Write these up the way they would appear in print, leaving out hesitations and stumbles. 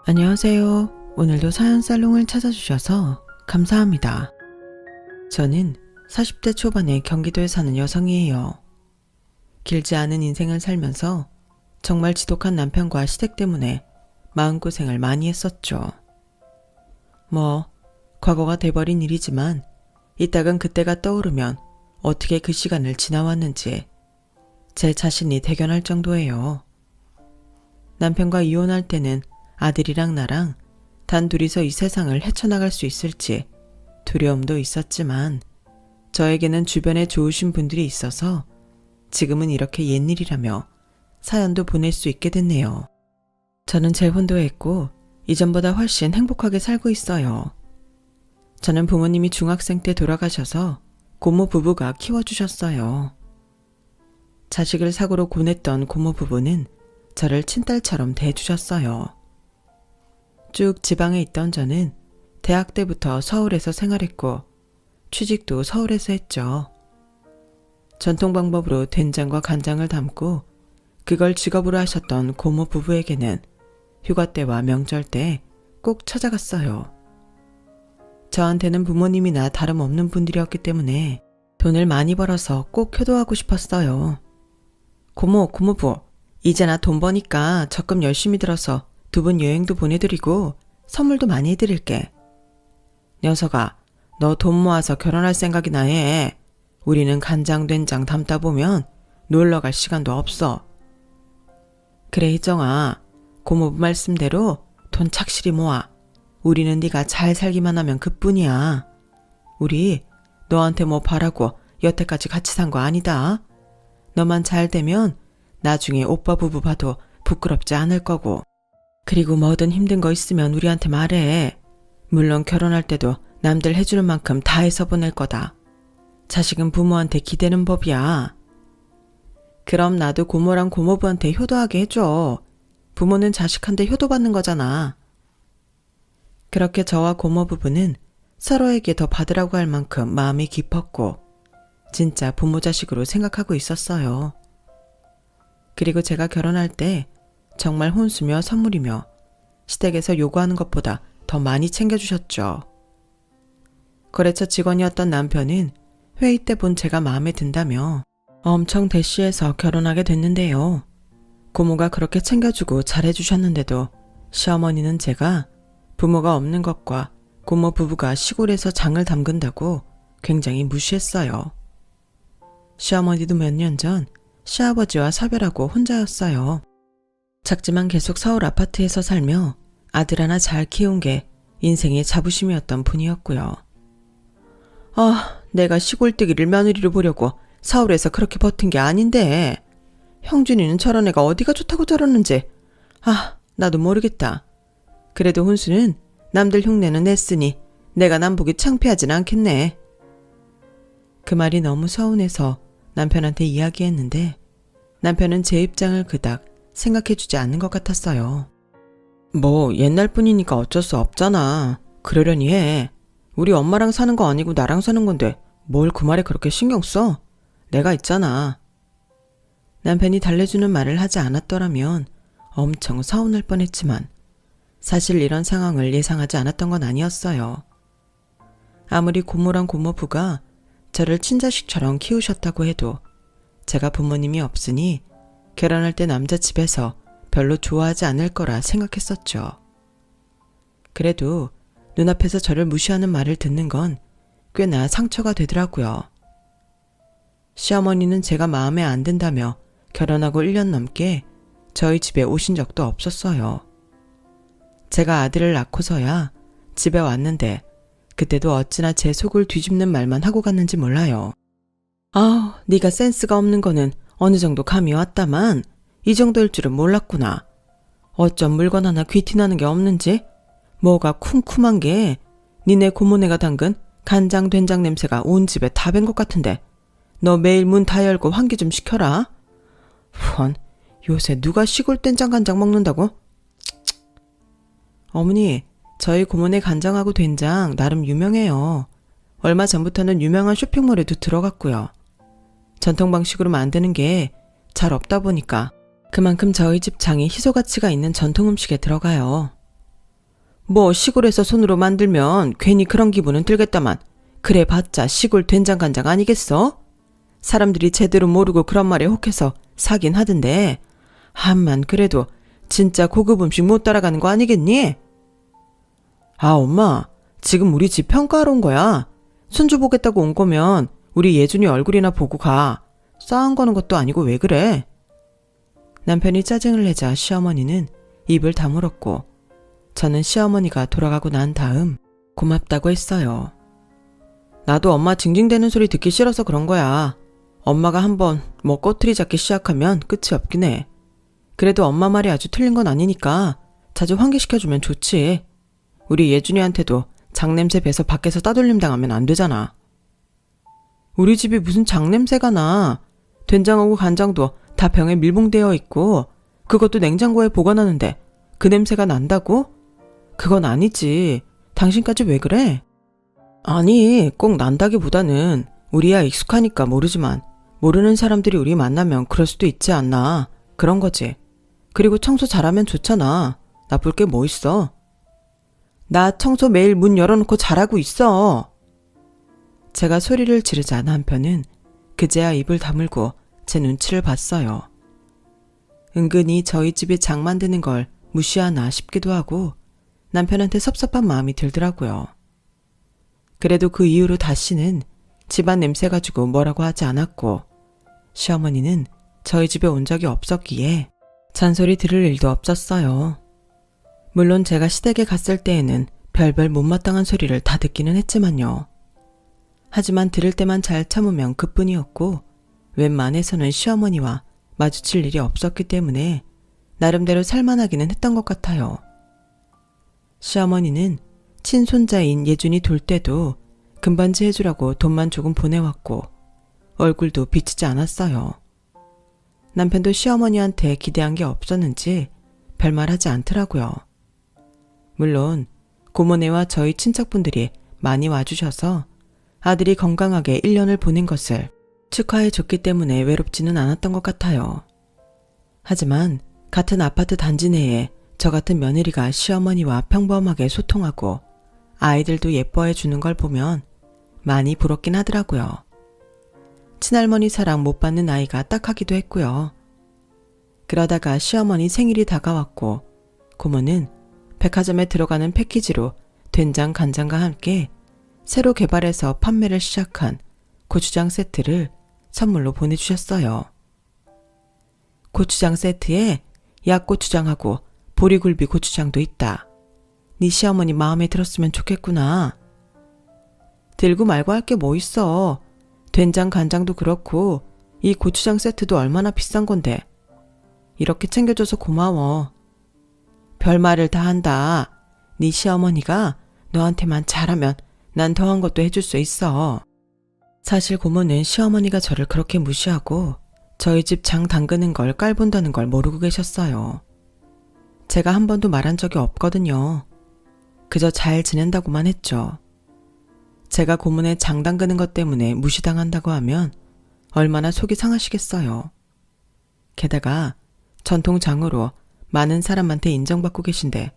안녕하세요. 오늘도 사연 살롱을 찾아주셔서 감사합니다. 저는 40대 초반의 경기도에 사는 여성이에요. 길지 않은 인생을 살면서 정말 지독한 남편과 시댁 때문에 마음고생을 많이 했었죠. 과거가 돼버린 일이지만 이따금 그때가 떠오르면 어떻게 그 시간을 지나왔는지 제 자신이 대견할 정도예요. 남편과 이혼할 때는 아들이랑 나랑 단 둘이서 이 세상을 헤쳐나갈 수 있을지 두려움도 있었지만 저에게는 주변에 좋으신 분들이 있어서 지금은 이렇게 옛일이라며 사연도 보낼 수 있게 됐네요. 저는 재혼도 했고 이전보다 훨씬 행복하게 살고 있어요. 저는 부모님이 중학생 때 돌아가셔서 고모 부부가 키워주셨어요. 자식을 사고로 고냈던 고모 부부는 저를 친딸처럼 대해주셨어요. 쭉 지방에 있던 저는 대학 때부터 서울에서 생활했고 취직도 서울에서 했죠. 전통 방법으로 된장과 간장을 담고 그걸 직업으로 하셨던 고모 부부에게는 휴가 때와 명절 때 꼭 찾아갔어요. 저한테는 부모님이나 다름없는 분들이었기 때문에 돈을 많이 벌어서 꼭 효도하고 싶었어요. 고모부, 이제 나 돈 버니까 적금 열심히 들어서 두 분 여행도 보내드리고 선물도 많이 해드릴게. 녀석아, 너 돈 모아서 결혼할 생각이나 해. 우리는 간장 된장 담다 보면 놀러갈 시간도 없어. 그래 희정아, 고모부 말씀대로 돈 착실히 모아. 우리는 네가 잘 살기만 하면 그뿐이야. 우리 너한테 뭐 바라고 여태까지 같이 산 거 아니다. 너만 잘 되면 나중에 오빠 부부 봐도 부끄럽지 않을 거고. 그리고 뭐든 힘든 거 있으면 우리한테 말해. 물론 결혼할 때도 남들 해주는 만큼 다 해서 보낼 거다. 자식은 부모한테 기대는 법이야. 그럼 나도 고모랑 고모부한테 효도하게 해줘. 부모는 자식한테 효도받는 거잖아. 그렇게 저와 고모 부부는 서로에게 더 받으라고 할 만큼 마음이 깊었고 진짜 부모 자식으로 생각하고 있었어요. 그리고 제가 결혼할 때 정말 혼수며 선물이며 시댁에서 요구하는 것보다 더 많이 챙겨주셨죠. 거래처 직원이었던 남편은 회의 때 본 제가 마음에 든다며 엄청 대시해서 결혼하게 됐는데요. 고모가 그렇게 챙겨주고 잘해주셨는데도 시어머니는 제가 부모가 없는 것과 고모 부부가 시골에서 장을 담근다고 굉장히 무시했어요. 시어머니도 몇 년 전 시아버지와 사별하고 혼자였어요. 작지만 계속 서울 아파트에서 살며 아들 하나 잘 키운 게 인생의 자부심이었던 분이었고요. 내가 시골뜨기를 며느리로 보려고 서울에서 그렇게 버틴 게 아닌데 형준이는 저런 애가 어디가 좋다고 저러는지 나도 모르겠다. 그래도 혼수는 남들 흉내는 냈으니 내가 남보기 창피하진 않겠네. 그 말이 너무 서운해서 남편한테 이야기했는데 남편은 제 입장을 그닥 생각해주지 않는 것 같았어요. 옛날 뿐이니까 어쩔 수 없잖아. 그러려니 해. 우리 엄마랑 사는 거 아니고 나랑 사는 건데 뭘 그 말에 그렇게 신경 써? 내가 있잖아. 남편이 달래주는 말을 하지 않았더라면 엄청 서운할 뻔했지만 사실 이런 상황을 예상하지 않았던 건 아니었어요. 아무리 고모랑 고모부가 저를 친자식처럼 키우셨다고 해도 제가 부모님이 없으니 결혼할 때 남자 집에서 별로 좋아하지 않을 거라 생각했었죠. 그래도 눈앞에서 저를 무시하는 말을 듣는 건 꽤나 상처가 되더라고요. 시어머니는 제가 마음에 안 든다며 결혼하고 1년 넘게 저희 집에 오신 적도 없었어요. 제가 아들을 낳고서야 집에 왔는데 그때도 어찌나 제 속을 뒤집는 말만 하고 갔는지 몰라요. 네가 센스가 없는 거는 어느 정도 감이 왔다만 이 정도일 줄은 몰랐구나. 어쩜 물건 하나 귀티나는 게 없는지? 뭐가 쿰쿰한 게 니네 고모네가 담근 간장 된장 냄새가 온 집에 다 밴 것 같은데 너 매일 문 다 열고 환기 좀 시켜라. 요새 누가 시골 된장 간장 먹는다고? 어머니, 저희 고모네 간장하고 된장 나름 유명해요. 얼마 전부터는 유명한 쇼핑몰에도 들어갔고요. 전통 방식으로 만드는 게 잘 없다 보니까 그만큼 저희 집 장이 희소가치가 있는 전통 음식에 들어가요. 뭐 시골에서 손으로 만들면 괜히 그런 기분은 들겠다만 그래 봤자 시골 된장간장 아니겠어? 사람들이 제대로 모르고 그런 말에 혹해서 사긴 하던데 암만 그래도 진짜 고급 음식 못 따라가는 거 아니겠니? 아 엄마, 지금 우리 집 평가하러 온 거야. 손주 보겠다고 온 거면 우리 예준이 얼굴이나 보고 가. 싸움 거는 것도 아니고 왜 그래? 남편이 짜증을 내자 시어머니는 입을 다물었고 저는 시어머니가 돌아가고 난 다음 고맙다고 했어요. 나도 엄마 징징대는 소리 듣기 싫어서 그런 거야. 엄마가 한번 뭐 꼬투리 잡기 시작하면 끝이 없긴 해. 그래도 엄마 말이 아주 틀린 건 아니니까 자주 환기시켜주면 좋지. 우리 예준이한테도 장냄새 배서 밖에서 따돌림 당하면 안 되잖아. 우리 집이 무슨 장냄새가 나. 된장하고 간장도 다 병에 밀봉되어 있고 그것도 냉장고에 보관하는데 그 냄새가 난다고? 그건 아니지. 당신까지 왜 그래? 아니, 꼭 난다기보다는 우리야 익숙하니까 모르지만 모르는 사람들이 우리 만나면 그럴 수도 있지 않나. 그런 거지. 그리고 청소 잘하면 좋잖아. 나쁠 게 뭐 있어? 나 청소 매일 문 열어놓고 잘하고 있어. 제가 소리를 지르자 남편은 그제야 입을 다물고 제 눈치를 봤어요. 은근히 저희 집이 장 만드는 걸 무시하나 싶기도 하고 남편한테 섭섭한 마음이 들더라고요. 그래도 그 이후로 다시는 집안 냄새 가지고 뭐라고 하지 않았고 시어머니는 저희 집에 온 적이 없었기에 잔소리 들을 일도 없었어요. 물론 제가 시댁에 갔을 때에는 별별 못마땅한 소리를 다 듣기는 했지만요. 하지만 들을 때만 잘 참으면 그뿐이었고 웬만해서는 시어머니와 마주칠 일이 없었기 때문에 나름대로 살만하기는 했던 것 같아요. 시어머니는 친손자인 예준이 돌 때도 금반지 해주라고 돈만 조금 보내왔고 얼굴도 비치지 않았어요. 남편도 시어머니한테 기대한 게 없었는지 별말 하지 않더라고요. 물론 고모네와 저희 친척분들이 많이 와주셔서 아들이 건강하게 1년을 보낸 것을 축하해 줬기 때문에 외롭지는 않았던 것 같아요. 하지만 같은 아파트 단지 내에 저 같은 며느리가 시어머니와 평범하게 소통하고 아이들도 예뻐해 주는 걸 보면 많이 부럽긴 하더라고요. 친할머니 사랑 못 받는 아이가 딱하기도 했고요. 그러다가 시어머니 생일이 다가왔고 고모는 백화점에 들어가는 패키지로 된장 간장과 함께 새로 개발해서 판매를 시작한 고추장 세트를 선물로 보내주셨어요. 고추장 세트에 약고추장하고 보리굴비 고추장도 있다. 네 시어머니 마음에 들었으면 좋겠구나. 들고 말고 할 게 뭐 있어. 된장 간장도 그렇고 이 고추장 세트도 얼마나 비싼 건데. 이렇게 챙겨줘서 고마워. 별말을 다 한다. 네 시어머니가 너한테만 잘하면 난 더한 것도 해줄 수 있어. 사실 고모는 시어머니가 저를 그렇게 무시하고 저희 집 장 담그는 걸 깔본다는 걸 모르고 계셨어요. 제가 한 번도 말한 적이 없거든요. 그저 잘 지낸다고만 했죠. 제가 고모네 장 담그는 것 때문에 무시당한다고 하면 얼마나 속이 상하시겠어요. 게다가 전통장으로 많은 사람한테 인정받고 계신데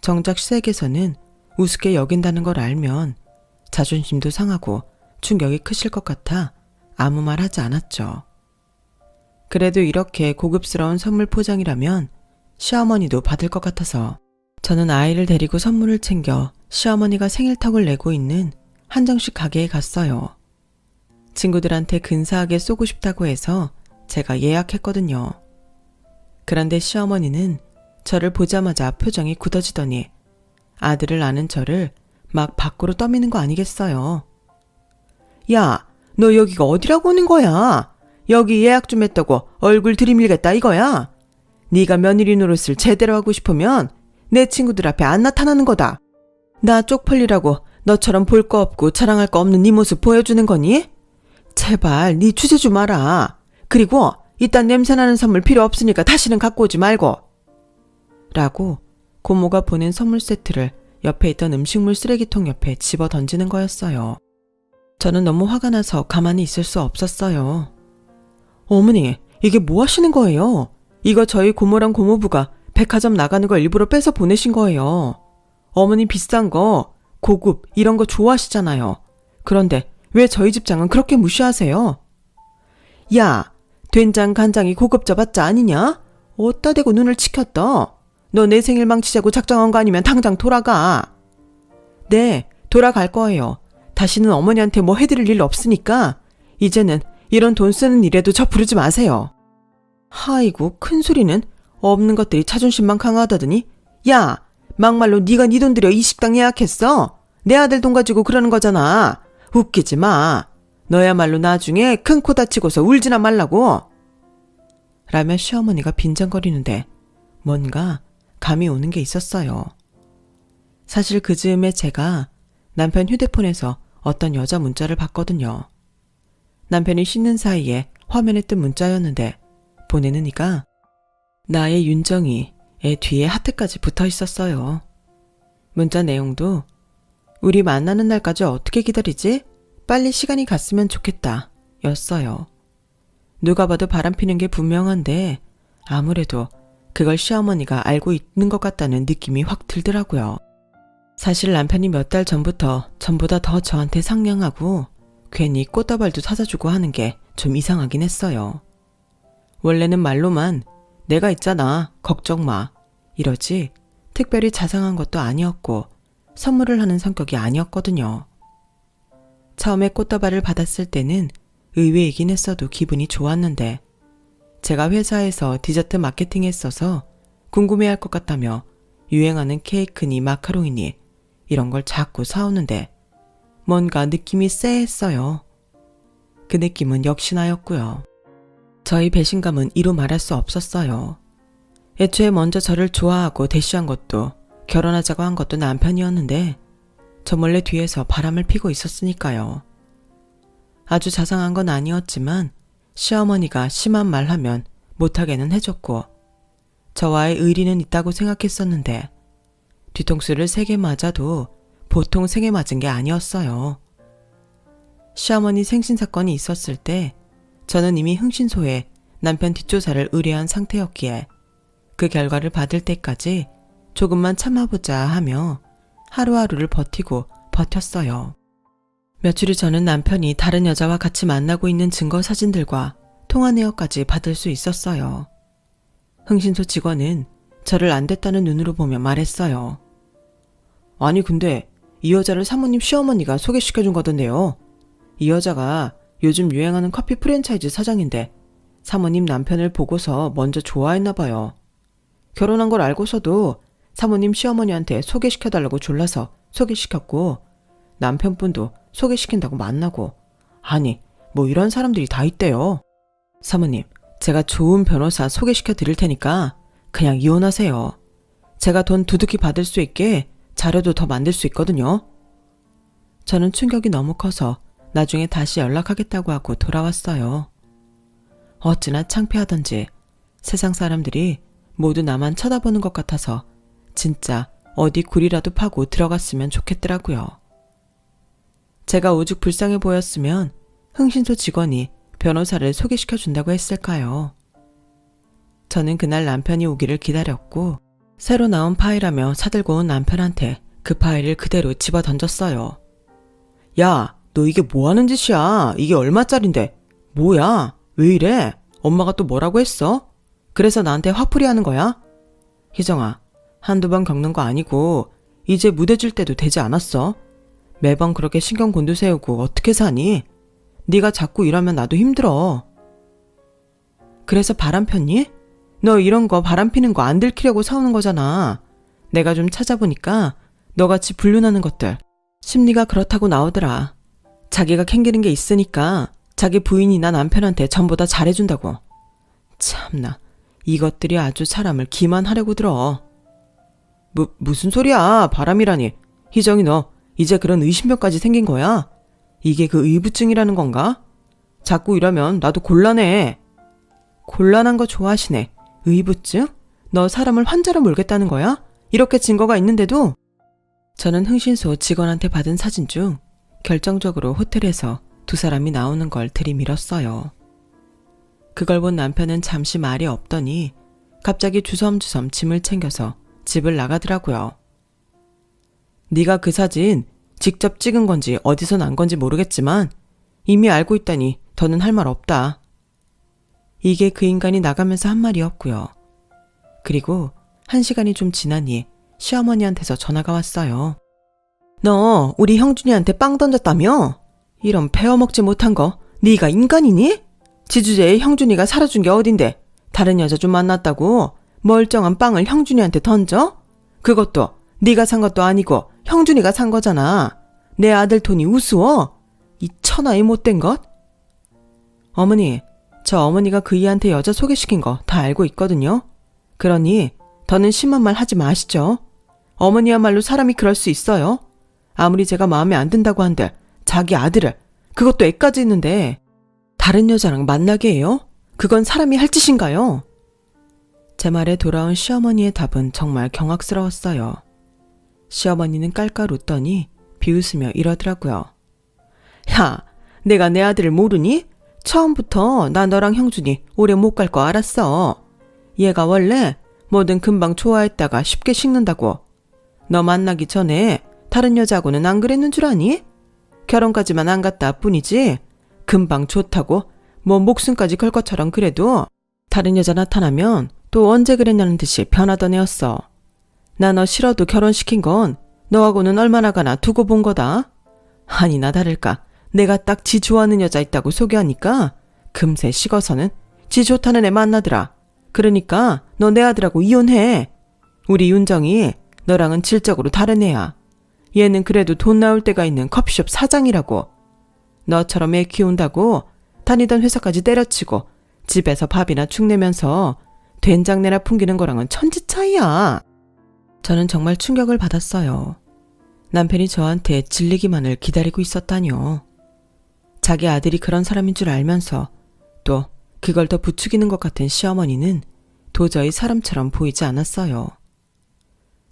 정작 시댁에서는 우습게 여긴다는 걸 알면 자존심도 상하고 충격이 크실 것 같아 아무 말 하지 않았죠. 그래도 이렇게 고급스러운 선물 포장이라면 시어머니도 받을 것 같아서 저는 아이를 데리고 선물을 챙겨 시어머니가 생일턱을 내고 있는 한정식 가게에 갔어요. 친구들한테 근사하게 쏘고 싶다고 해서 제가 예약했거든요. 그런데 시어머니는 저를 보자마자 표정이 굳어지더니 아들을 아는 저를 막 밖으로 떠미는 거 아니겠어요. 야, 너 여기가 어디라고 오는 거야? 여기 예약 좀 했다고 얼굴 들이밀겠다 이거야? 네가 며느리 노릇을 제대로 하고 싶으면 내 친구들 앞에 안 나타나는 거다. 나 쪽팔리라고 너처럼 볼 거 없고 자랑할 거 없는 네 모습 보여주는 거니? 제발 네 주제 좀 알아. 그리고 이딴 냄새나는 선물 필요 없으니까 다시는 갖고 오지 말고. 라고 고모가 보낸 선물 세트를 옆에 있던 음식물 쓰레기통 옆에 집어 던지는 거였어요. 저는 너무 화가 나서 가만히 있을 수 없었어요. 어머니, 이게 뭐 하시는 거예요? 이거 저희 고모랑 고모부가 백화점 나가는 걸 일부러 빼서 보내신 거예요. 어머니 비싼 거, 고급 이런 거 좋아하시잖아요. 그런데 왜 저희 집장은 그렇게 무시하세요? 야, 된장 간장이 고급져봤자 아니냐? 어디다 대고 눈을 치켰다. 너 내 생일 망치자고 작정한 거 아니면 당장 돌아가. 네, 돌아갈 거예요. 다시는 어머니한테 뭐 해드릴 일 없으니까 이제는 이런 돈 쓰는 일에도 저 부르지 마세요. 아이고, 큰 소리는. 없는 것들이 자존심만 강하다더니. 야, 막말로 네가 네 돈 들여 이 식당 예약했어? 내 아들 돈 가지고 그러는 거잖아. 웃기지 마. 너야말로 나중에 큰 코 다치고서 울지나 말라고. 라며 시어머니가 빈정거리는데 뭔가 감이 오는 게 있었어요. 사실 그 즈음에 제가 남편 휴대폰에서 어떤 여자 문자를 봤거든요. 남편이 씻는 사이에 화면에 뜬 문자였는데 보내는 이가 나의 윤정이 애 뒤에 하트까지 붙어 있었어요. 문자 내용도 우리 만나는 날까지 어떻게 기다리지? 빨리 시간이 갔으면 좋겠다 였어요. 누가 봐도 바람피는 게 분명한데 아무래도 그걸 시어머니가 알고 있는 것 같다는 느낌이 확 들더라고요. 사실 남편이 몇 달 전부터 전보다 더 저한테 상냥하고 괜히 꽃다발도 사다 주고 하는 게 좀 이상하긴 했어요. 원래는 말로만 내가 있잖아, 걱정 마 이러지 특별히 자상한 것도 아니었고 선물을 하는 성격이 아니었거든요. 처음에 꽃다발을 받았을 때는 의외이긴 했어도 기분이 좋았는데 제가 회사에서 디저트 마케팅 했어서 궁금해할 것 같다며 유행하는 케이크니 마카롱이니 이런 걸 자꾸 사오는데 뭔가 느낌이 쎄했어요. 그 느낌은 역시나였고요. 저희 배신감은 이루 말할 수 없었어요. 애초에 먼저 저를 좋아하고 대시한 것도 결혼하자고 한 것도 남편이었는데 저 몰래 뒤에서 바람을 피고 있었으니까요. 아주 자상한 건 아니었지만 시어머니가 심한 말 하면 못하게는 해줬고 저와의 의리는 있다고 생각했었는데 뒤통수를 3개 맞아도 보통 3개 맞은 게 아니었어요. 시어머니 생신사건이 있었을 때 저는 이미 흥신소에 남편 뒷조사를 의뢰한 상태였기에 그 결과를 받을 때까지 조금만 참아보자 하며 하루하루를 버티고 버텼어요. 며칠 전은 남편이 다른 여자와 같이 만나고 있는 증거 사진들과 통화 내역까지 받을 수 있었어요. 흥신소 직원은 저를 안 됐다는 눈으로 보며 말했어요. 아니 근데 이 여자를 사모님 시어머니가 소개시켜준 거던데요. 이 여자가 요즘 유행하는 커피 프랜차이즈 사장인데 사모님 남편을 보고서 먼저 좋아했나 봐요. 결혼한 걸 알고서도 사모님 시어머니한테 소개시켜달라고 졸라서 소개시켰고 남편분도 소개시킨다고 만나고 아니 뭐 이런 사람들이 다 있대요. 사모님 제가 좋은 변호사 소개시켜 드릴 테니까 그냥 이혼하세요. 제가 돈 두둑히 받을 수 있게 자료도 더 만들 수 있거든요. 저는 충격이 너무 커서 나중에 다시 연락하겠다고 하고 돌아왔어요. 어찌나 창피하던지 세상 사람들이 모두 나만 쳐다보는 것 같아서 진짜 어디 굴이라도 파고 들어갔으면 좋겠더라고요. 제가 오죽 불쌍해 보였으면 흥신소 직원이 변호사를 소개시켜준다고 했을까요? 저는 그날 남편이 오기를 기다렸고 새로 나온 파일하며 사들고 온 남편한테 그 파일을 그대로 집어 던졌어요. 야, 너 이게 뭐 하는 짓이야? 이게 얼마짜린데? 뭐야? 왜 이래? 엄마가 또 뭐라고 했어? 그래서 나한테 화풀이 하는 거야? 희정아, 한두 번 겪는 거 아니고 이제 무뎌질 때도 되지 않았어? 매번 그렇게 신경 곤두세우고 어떻게 사니? 네가 자꾸 이러면 나도 힘들어. 그래서 바람 폈니? 너 이런 거 바람 피는 거 안 들키려고 사오는 거잖아. 내가 좀 찾아보니까 너같이 불륜하는 것들 심리가 그렇다고 나오더라. 자기가 캥기는 게 있으니까 자기 부인이나 남편한테 전보다 잘해준다고. 참나, 이것들이 아주 사람을 기만하려고 들어. 무슨 소리야, 바람이라니. 희정이 너 이제 그런 의심병까지 생긴 거야? 이게 그 의부증이라는 건가? 자꾸 이러면 나도 곤란해. 곤란한 거 좋아하시네. 의부증? 너 사람을 환자로 몰겠다는 거야? 이렇게 증거가 있는데도? 저는 흥신소 직원한테 받은 사진 중 결정적으로 호텔에서 두 사람이 나오는 걸 들이밀었어요. 그걸 본 남편은 잠시 말이 없더니 갑자기 주섬주섬 짐을 챙겨서 집을 나가더라고요. 네가 그 사진 직접 찍은 건지 어디서 난 건지 모르겠지만 이미 알고 있다니 더는 할 말 없다. 이게 그 인간이 나가면서 한 말이었고요. 그리고 1시간이 좀 지나니 시어머니한테서 전화가 왔어요. 너 우리 형준이한테 빵 던졌다며? 이런 베어먹지 못한 거 네가 인간이니? 지주제에 형준이가 살아준 게 어딘데 다른 여자 좀 만났다고 멀쩡한 빵을 형준이한테 던져? 그것도 네가 산 것도 아니고 형준이가 산 거잖아. 내 아들 돈이 우스워? 이 천하의 못된 것? 어머니, 저 어머니가 그 이한테 여자 소개시킨 거 다 알고 있거든요. 그러니 더는 심한 말 하지 마시죠. 어머니야말로 사람이 그럴 수 있어요. 아무리 제가 마음에 안 든다고 한들 자기 아들을, 그것도 애까지 있는데 다른 여자랑 만나게 해요? 그건 사람이 할 짓인가요? 제 말에 돌아온 시어머니의 답은 정말 경악스러웠어요. 시어머니는 깔깔 웃더니 비웃으며 이러더라고요. 야, 내가 내 아들을 모르니? 처음부터 나 너랑 형준이 오래 못 갈 거 알았어. 얘가 원래 뭐든 금방 좋아했다가 쉽게 식는다고. 너 만나기 전에 다른 여자하고는 안 그랬는 줄 아니? 결혼까지만 안 갔다 뿐이지 금방 좋다고 뭐 목숨까지 걸 것처럼 그래도 다른 여자 나타나면 또 언제 그랬냐는 듯이 변하던 애였어. 나 너 싫어도 결혼시킨 건 너하고는 얼마나 가나 두고 본 거다. 아니나 다를까 내가 딱 지 좋아하는 여자 있다고 소개하니까 금세 식어서는 지 좋다는 애 만나더라. 그러니까 너 내 아들하고 이혼해. 우리 윤정이 너랑은 질적으로 다른 애야. 얘는 그래도 돈 나올 때가 있는 커피숍 사장이라고. 너처럼 애 키운다고 다니던 회사까지 때려치고 집에서 밥이나 축 내면서 된장내나 풍기는 거랑은 천지 차이야. 저는 정말 충격을 받았어요. 남편이 저한테 질리기만을 기다리고 있었다뇨. 자기 아들이 그런 사람인 줄 알면서 또 그걸 더 부추기는 것 같은 시어머니는 도저히 사람처럼 보이지 않았어요.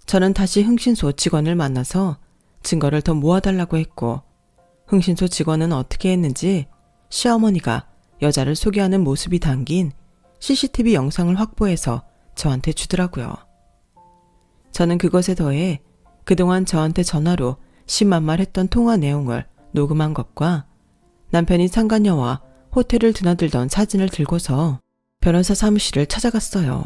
저는 다시 흥신소 직원을 만나서 증거를 더 모아달라고 했고 흥신소 직원은 어떻게 했는지 시어머니가 여자를 소개하는 모습이 담긴 CCTV 영상을 확보해서 저한테 주더라고요. 저는 그것에 더해 그동안 저한테 전화로 10만 말 했던 통화 내용을 녹음한 것과 남편이 상간녀와 호텔을 드나들던 사진을 들고서 변호사 사무실을 찾아갔어요.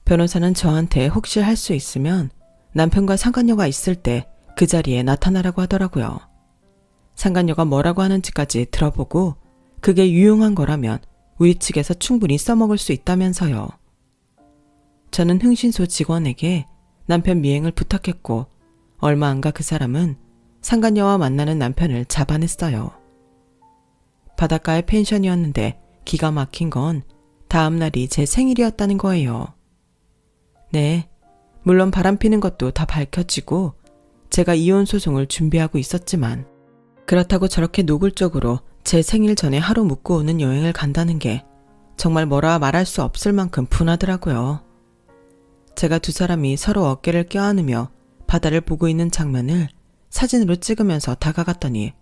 변호사는 저한테 혹시 할 수 있으면 남편과 상간녀가 있을 때 그 자리에 나타나라고 하더라고요. 상간녀가 뭐라고 하는지까지 들어보고 그게 유용한 거라면 우리 측에서 충분히 써먹을 수 있다면서요. 저는 흥신소 직원에게 남편 미행을 부탁했고 얼마 안 가 그 사람은 상간녀와 만나는 남편을 잡아냈어요. 바닷가의 펜션이었는데 기가 막힌 건 다음 날이 제 생일이었다는 거예요. 네, 물론 바람피는 것도 다 밝혀지고 제가 이혼 소송을 준비하고 있었지만 그렇다고 저렇게 노골적으로 제 생일 전에 하루 묵고 오는 여행을 간다는 게 정말 뭐라 말할 수 없을 만큼 분하더라고요. 제가 두 사람이 서로 어깨를 껴안으며 바다를 보고 있는 장면을 사진으로 찍으면서 다가갔더니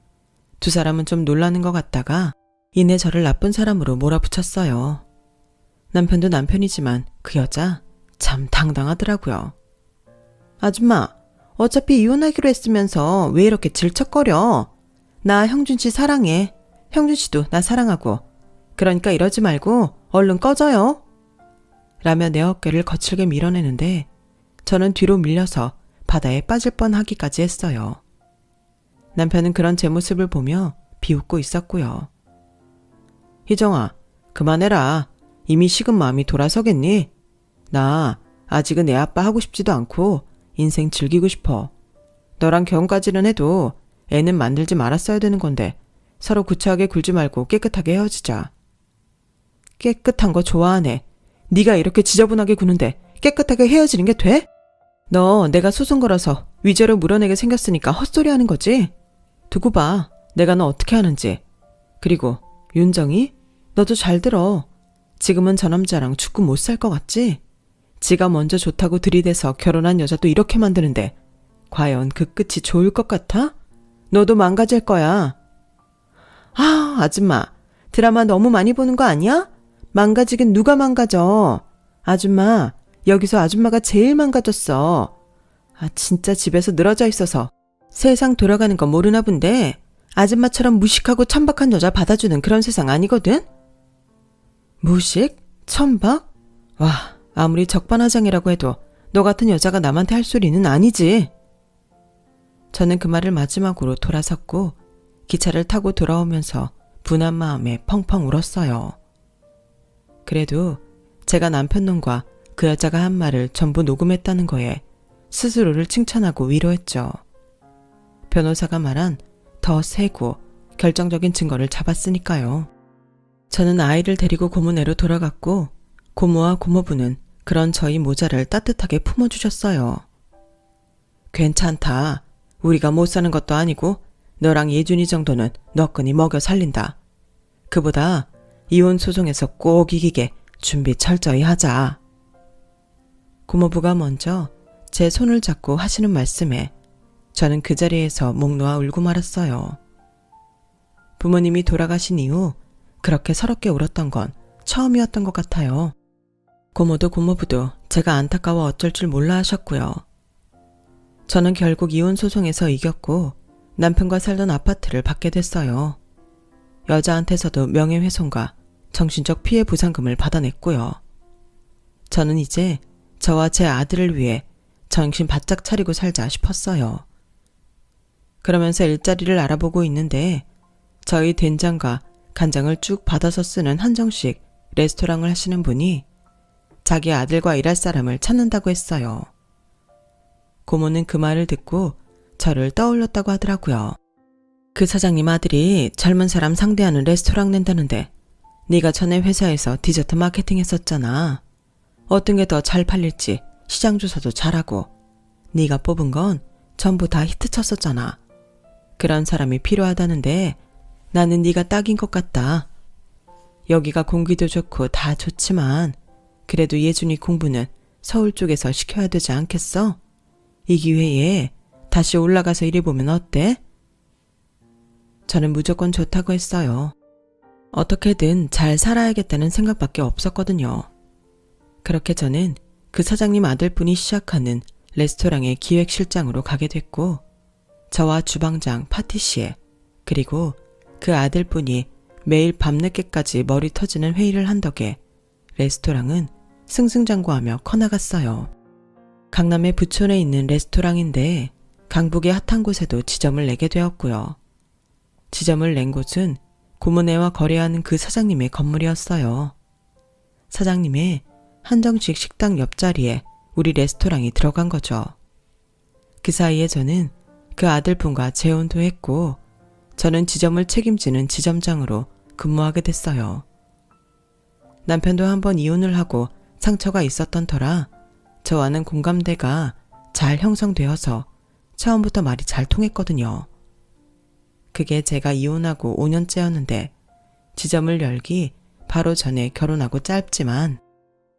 두 사람은 좀 놀라는 것 같다가 이내 저를 나쁜 사람으로 몰아붙였어요. 남편도 남편이지만 그 여자 참 당당하더라고요. 아줌마, 어차피 이혼하기로 했으면서 왜 이렇게 질척거려? 나 형준 씨 사랑해. 형준 씨도 나 사랑하고. 그러니까 이러지 말고 얼른 꺼져요. 라며 내 어깨를 거칠게 밀어내는데 저는 뒤로 밀려서 바다에 빠질 뻔하기까지 했어요. 남편은 그런 제 모습을 보며 비웃고 있었고요. 희정아, 그만해라. 이미 식은 마음이 돌아서겠니? 나 아직은 애 아빠 하고 싶지도 않고 인생 즐기고 싶어. 너랑 결혼까지는 해도 애는 만들지 말았어야 되는 건데 서로 구차하게 굴지 말고 깨끗하게 헤어지자. 깨끗한 거 좋아하네. 네가 이렇게 지저분하게 구는데 깨끗하게 헤어지는 게 돼? 너 내가 소송 걸어서 위자료 물어내게 생겼으니까 헛소리 하는 거지? 두고 봐. 내가 너 어떻게 하는지. 그리고 윤정이? 너도 잘 들어. 지금은 저 남자랑 죽고 못 살 것 같지? 지가 먼저 좋다고 들이대서 결혼한 여자도 이렇게 만드는데 과연 그 끝이 좋을 것 같아? 너도 망가질 거야. 아, 아줌마. 드라마 너무 많이 보는 거 아니야? 망가지긴 누가 망가져. 아줌마, 여기서 아줌마가 제일 망가졌어. 진짜 집에서 늘어져 있어서 세상 돌아가는 건 모르나 본데 아줌마처럼 무식하고 천박한 여자 받아주는 그런 세상 아니거든? 무식? 천박? 와, 아무리 적반하장이라고 해도 너 같은 여자가 남한테 할 소리는 아니지. 저는 그 말을 마지막으로 돌아섰고 기차를 타고 돌아오면서 분한 마음에 펑펑 울었어요. 그래도 제가 남편 놈과 그 여자가 한 말을 전부 녹음했다는 거에 스스로를 칭찬하고 위로했죠. 변호사가 말한 더 세고 결정적인 증거를 잡았으니까요. 저는 아이를 데리고 고모네로 돌아갔고 고모와 고모부는 그런 저희 모자를 따뜻하게 품어주셨어요. 괜찮다. 우리가 못 사는 것도 아니고 너랑 예준이 정도는 너끈히 먹여 살린다. 그보다 이혼 소송에서 꼭 이기게 준비 철저히 하자. 고모부가 먼저 제 손을 잡고 하시는 말씀에 저는 그 자리에서 목 놓아 울고 말았어요. 부모님이 돌아가신 이후 그렇게 서럽게 울었던 건 처음이었던 것 같아요. 고모도 고모부도 제가 안타까워 어쩔 줄 몰라 하셨고요. 저는 결국 이혼 소송에서 이겼고 남편과 살던 아파트를 받게 됐어요. 여자한테서도 명예훼손과 정신적 피해 보상금을 받아냈고요. 저는 이제 저와 제 아들을 위해 정신 바짝 차리고 살자 싶었어요. 그러면서 일자리를 알아보고 있는데 저희 된장과 간장을 쭉 받아서 쓰는 한정식 레스토랑을 하시는 분이 자기 아들과 일할 사람을 찾는다고 했어요. 고모는 그 말을 듣고 저를 떠올렸다고 하더라고요. 그 사장님 아들이 젊은 사람 상대하는 레스토랑 낸다는데 네가 전에 회사에서 디저트 마케팅 했었잖아. 어떤 게 더 잘 팔릴지 시장 조사도 잘하고 네가 뽑은 건 전부 다 히트 쳤었잖아. 그런 사람이 필요하다는데 나는 네가 딱인 것 같다. 여기가 공기도 좋고 다 좋지만 그래도 예준이 공부는 서울 쪽에서 시켜야 되지 않겠어? 이 기회에 다시 올라가서 일해보면 어때? 저는 무조건 좋다고 했어요. 어떻게든 잘 살아야겠다는 생각밖에 없었거든요. 그렇게 저는 그 사장님 아들분이 시작하는 레스토랑의 기획실장으로 가게 됐고 저와 주방장 파티시에 그리고 그 아들분이 매일 밤늦게까지 머리 터지는 회의를 한 덕에 레스토랑은 승승장구하며 커나갔어요. 강남의 부촌에 있는 레스토랑인데 강북의 핫한 곳에도 지점을 내게 되었고요. 지점을 낸 곳은 고모네와 거래하는 그 사장님의 건물이었어요. 사장님의 한정식 식당 옆자리에 우리 레스토랑이 들어간 거죠. 그 사이에 저는 그 아들분과 재혼도 했고 저는 지점을 책임지는 지점장으로 근무하게 됐어요. 남편도 한번 이혼을 하고 상처가 있었던 터라 저와는 공감대가 잘 형성되어서 처음부터 말이 잘 통했거든요. 그게 제가 이혼하고 5년째였는데 지점을 열기 바로 전에 결혼하고 짧지만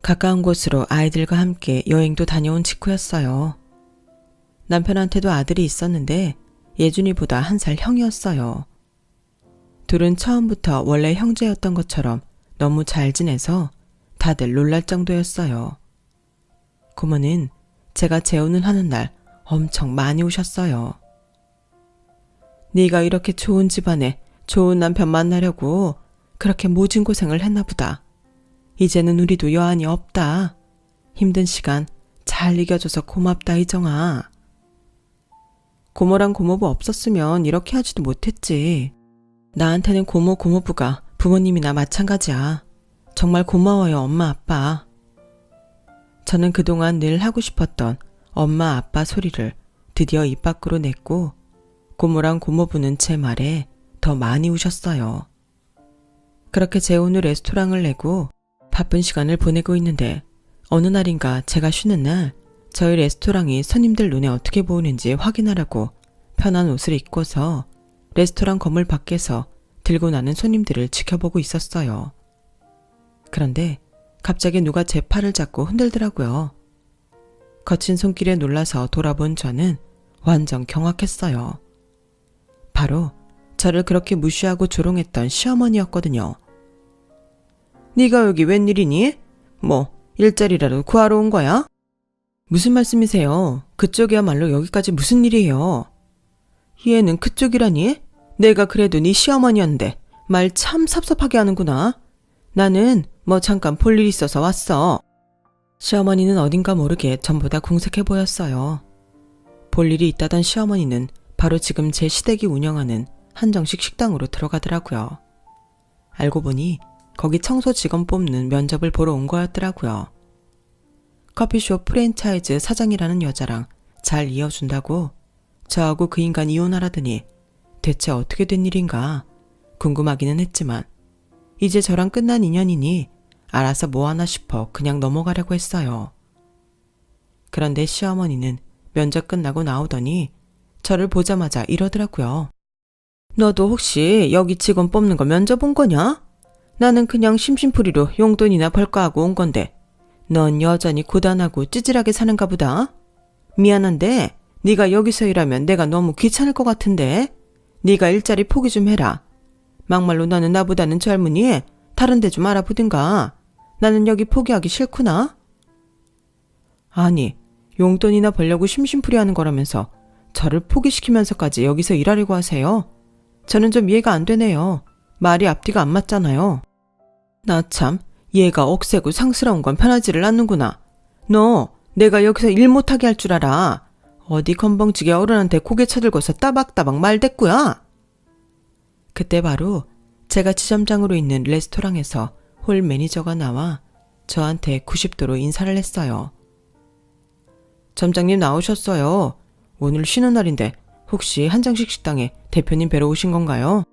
가까운 곳으로 아이들과 함께 여행도 다녀온 직후였어요. 남편한테도 아들이 있었는데 예준이보다 1살 형이었어요. 둘은 처음부터 원래 형제였던 것처럼 너무 잘 지내서 다들 놀랄 정도였어요. 고모는 제가 재혼을 하는 날 엄청 많이 우셨어요. 네가 이렇게 좋은 집안에 좋은 남편 만나려고 그렇게 모진 고생을 했나 보다. 이제는 우리도 여한이 없다. 힘든 시간 잘 이겨줘서 고맙다 이정아. 고모랑 고모부 없었으면 이렇게 하지도 못했지. 나한테는 고모 고모부가 부모님이나 마찬가지야. 정말 고마워요 엄마 아빠. 저는 그동안 늘 하고 싶었던 엄마 아빠 소리를 드디어 입 밖으로 냈고 고모랑 고모부는 제 말에 더 많이 우셨어요. 그렇게 재혼 후 레스토랑을 내고 바쁜 시간을 보내고 있는데 어느 날인가 제가 쉬는 날 저희 레스토랑이 손님들 눈에 어떻게 보이는지 확인하라고 편한 옷을 입고서 레스토랑 건물 밖에서 들고 나는 손님들을 지켜보고 있었어요. 그런데 갑자기 누가 제 팔을 잡고 흔들더라고요. 거친 손길에 놀라서 돌아본 저는 완전 경악했어요. 바로 저를 그렇게 무시하고 조롱했던 시어머니였거든요. 네가 여기 웬일이니? 뭐 일자리라도 구하러 온 거야? 무슨 말씀이세요? 그쪽이야말로 여기까지 무슨 일이에요? 얘는 그쪽이라니? 내가 그래도 네 시어머니였는데 말 참 섭섭하게 하는구나. 나는 뭐 잠깐 볼 일 있어서 왔어. 시어머니는 어딘가 모르게 전보다 궁색해 보였어요. 볼 일이 있다던 시어머니는 바로 지금 제 시댁이 운영하는 한정식 식당으로 들어가더라고요. 알고 보니 거기 청소 직원 뽑는 면접을 보러 온 거였더라고요. 커피숍 프랜차이즈 사장이라는 여자랑 잘 이어준다고 저하고 그 인간 이혼하라더니 대체 어떻게 된 일인가 궁금하기는 했지만 이제 저랑 끝난 인연이니 알아서 뭐하나 싶어 그냥 넘어가려고 했어요. 그런데 시어머니는 면접 끝나고 나오더니 저를 보자마자 이러더라고요. 너도 혹시 여기 직원 뽑는 거 면접 온 거냐? 나는 그냥 심심풀이로 용돈이나 벌까 하고 온 건데 넌 여전히 고단하고 찌질하게 사는가 보다. 미안한데 네가 여기서 일하면 내가 너무 귀찮을 것 같은데 네가 일자리 포기 좀 해라. 막말로 너는 나보다는 젊으니 다른 데 좀 알아보든가. 나는 여기 포기하기 싫구나. 아니, 용돈이나 벌려고 심심풀이 하는 거라면서 저를 포기시키면서까지 여기서 일하려고 하세요? 저는 좀 이해가 안 되네요. 말이 앞뒤가 안 맞잖아요. 나 참, 얘가 억세고 상스러운 건 편하지를 않는구나. 너 내가 여기서 일 못하게 할 줄 알아. 어디 건방지게 어른한테 고개 쳐들고서 따박따박 말대꾸야. 그때 바로 제가 지점장으로 있는 레스토랑에서 홀 매니저가 나와 저한테 90도로 인사를 했어요. 점장님 나오셨어요. 오늘 쉬는 날인데 혹시 한정식 식당에 대표님 뵈러 오신 건가요?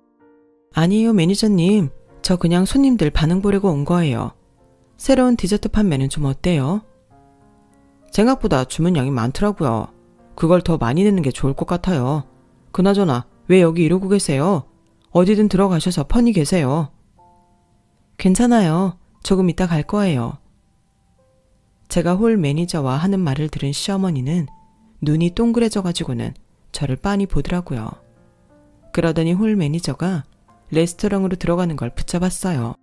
아니에요, 매니저님. 저 그냥 손님들 반응 보려고 온 거예요. 새로운 디저트 판매는 좀 어때요? 생각보다 주문 양이 많더라고요. 그걸 더 많이 내는 게 좋을 것 같아요. 그나저나 왜 여기 이러고 계세요? 어디든 들어가셔서 편히 계세요. 괜찮아요. 조금 이따 갈 거예요. 제가 홀 매니저와 하는 말을 들은 시어머니는 눈이 동그래져가지고는 저를 빤히 보더라고요. 그러더니 홀 매니저가 레스토랑으로 들어가는 걸 붙잡았어요.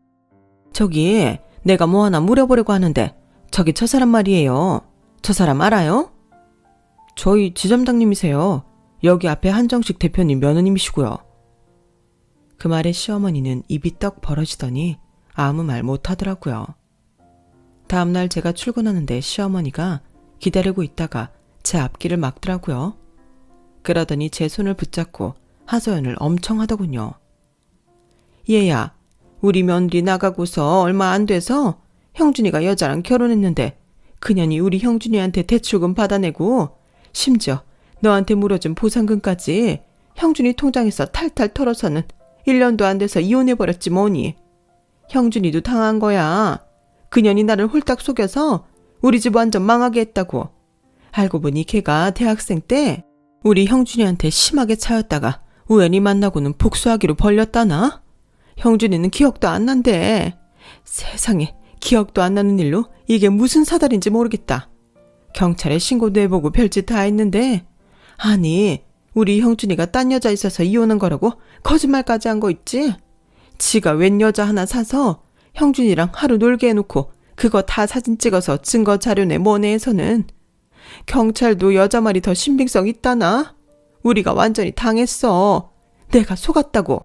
저기 내가 뭐 하나 물어보려고 하는데 저기 저 사람 말이에요. 저 사람 알아요? 저희 지점장님이세요. 여기 앞에 한정식 대표님 며느님이시고요. 그 말에 시어머니는 입이 떡 벌어지더니 아무 말 못하더라고요. 다음날 제가 출근하는데 시어머니가 기다리고 있다가 제 앞길을 막더라고요. 그러더니 제 손을 붙잡고 하소연을 엄청 하더군요. 얘야, 우리 며느리 나가고서 얼마 안 돼서 형준이가 여자랑 결혼했는데 그년이 우리 형준이한테 대출금 받아내고 심지어 너한테 물어준 보상금까지 형준이 통장에서 탈탈 털어서는 1년도 안 돼서 이혼해버렸지 뭐니. 형준이도 당한 거야. 그년이 나를 홀딱 속여서 우리 집 완전 망하게 했다고. 알고 보니 걔가 대학생 때 우리 형준이한테 심하게 차였다가 우연히 만나고는 복수하기로 벌렸다나? 형준이는 기억도 안 난대. 세상에, 기억도 안 나는 일로 이게 무슨 사달인지 모르겠다. 경찰에 신고도 해보고 별짓 다 했는데 아니, 우리 형준이가 딴 여자 있어서 이혼한 거라고 거짓말까지 한 거 있지? 지가 웬 여자 하나 사서 형준이랑 하루 놀게 해놓고 그거 다 사진 찍어서 증거 자료내 뭐네 해서는 경찰도 여자 말이 더 신빙성 있다나? 우리가 완전히 당했어. 내가 속았다고.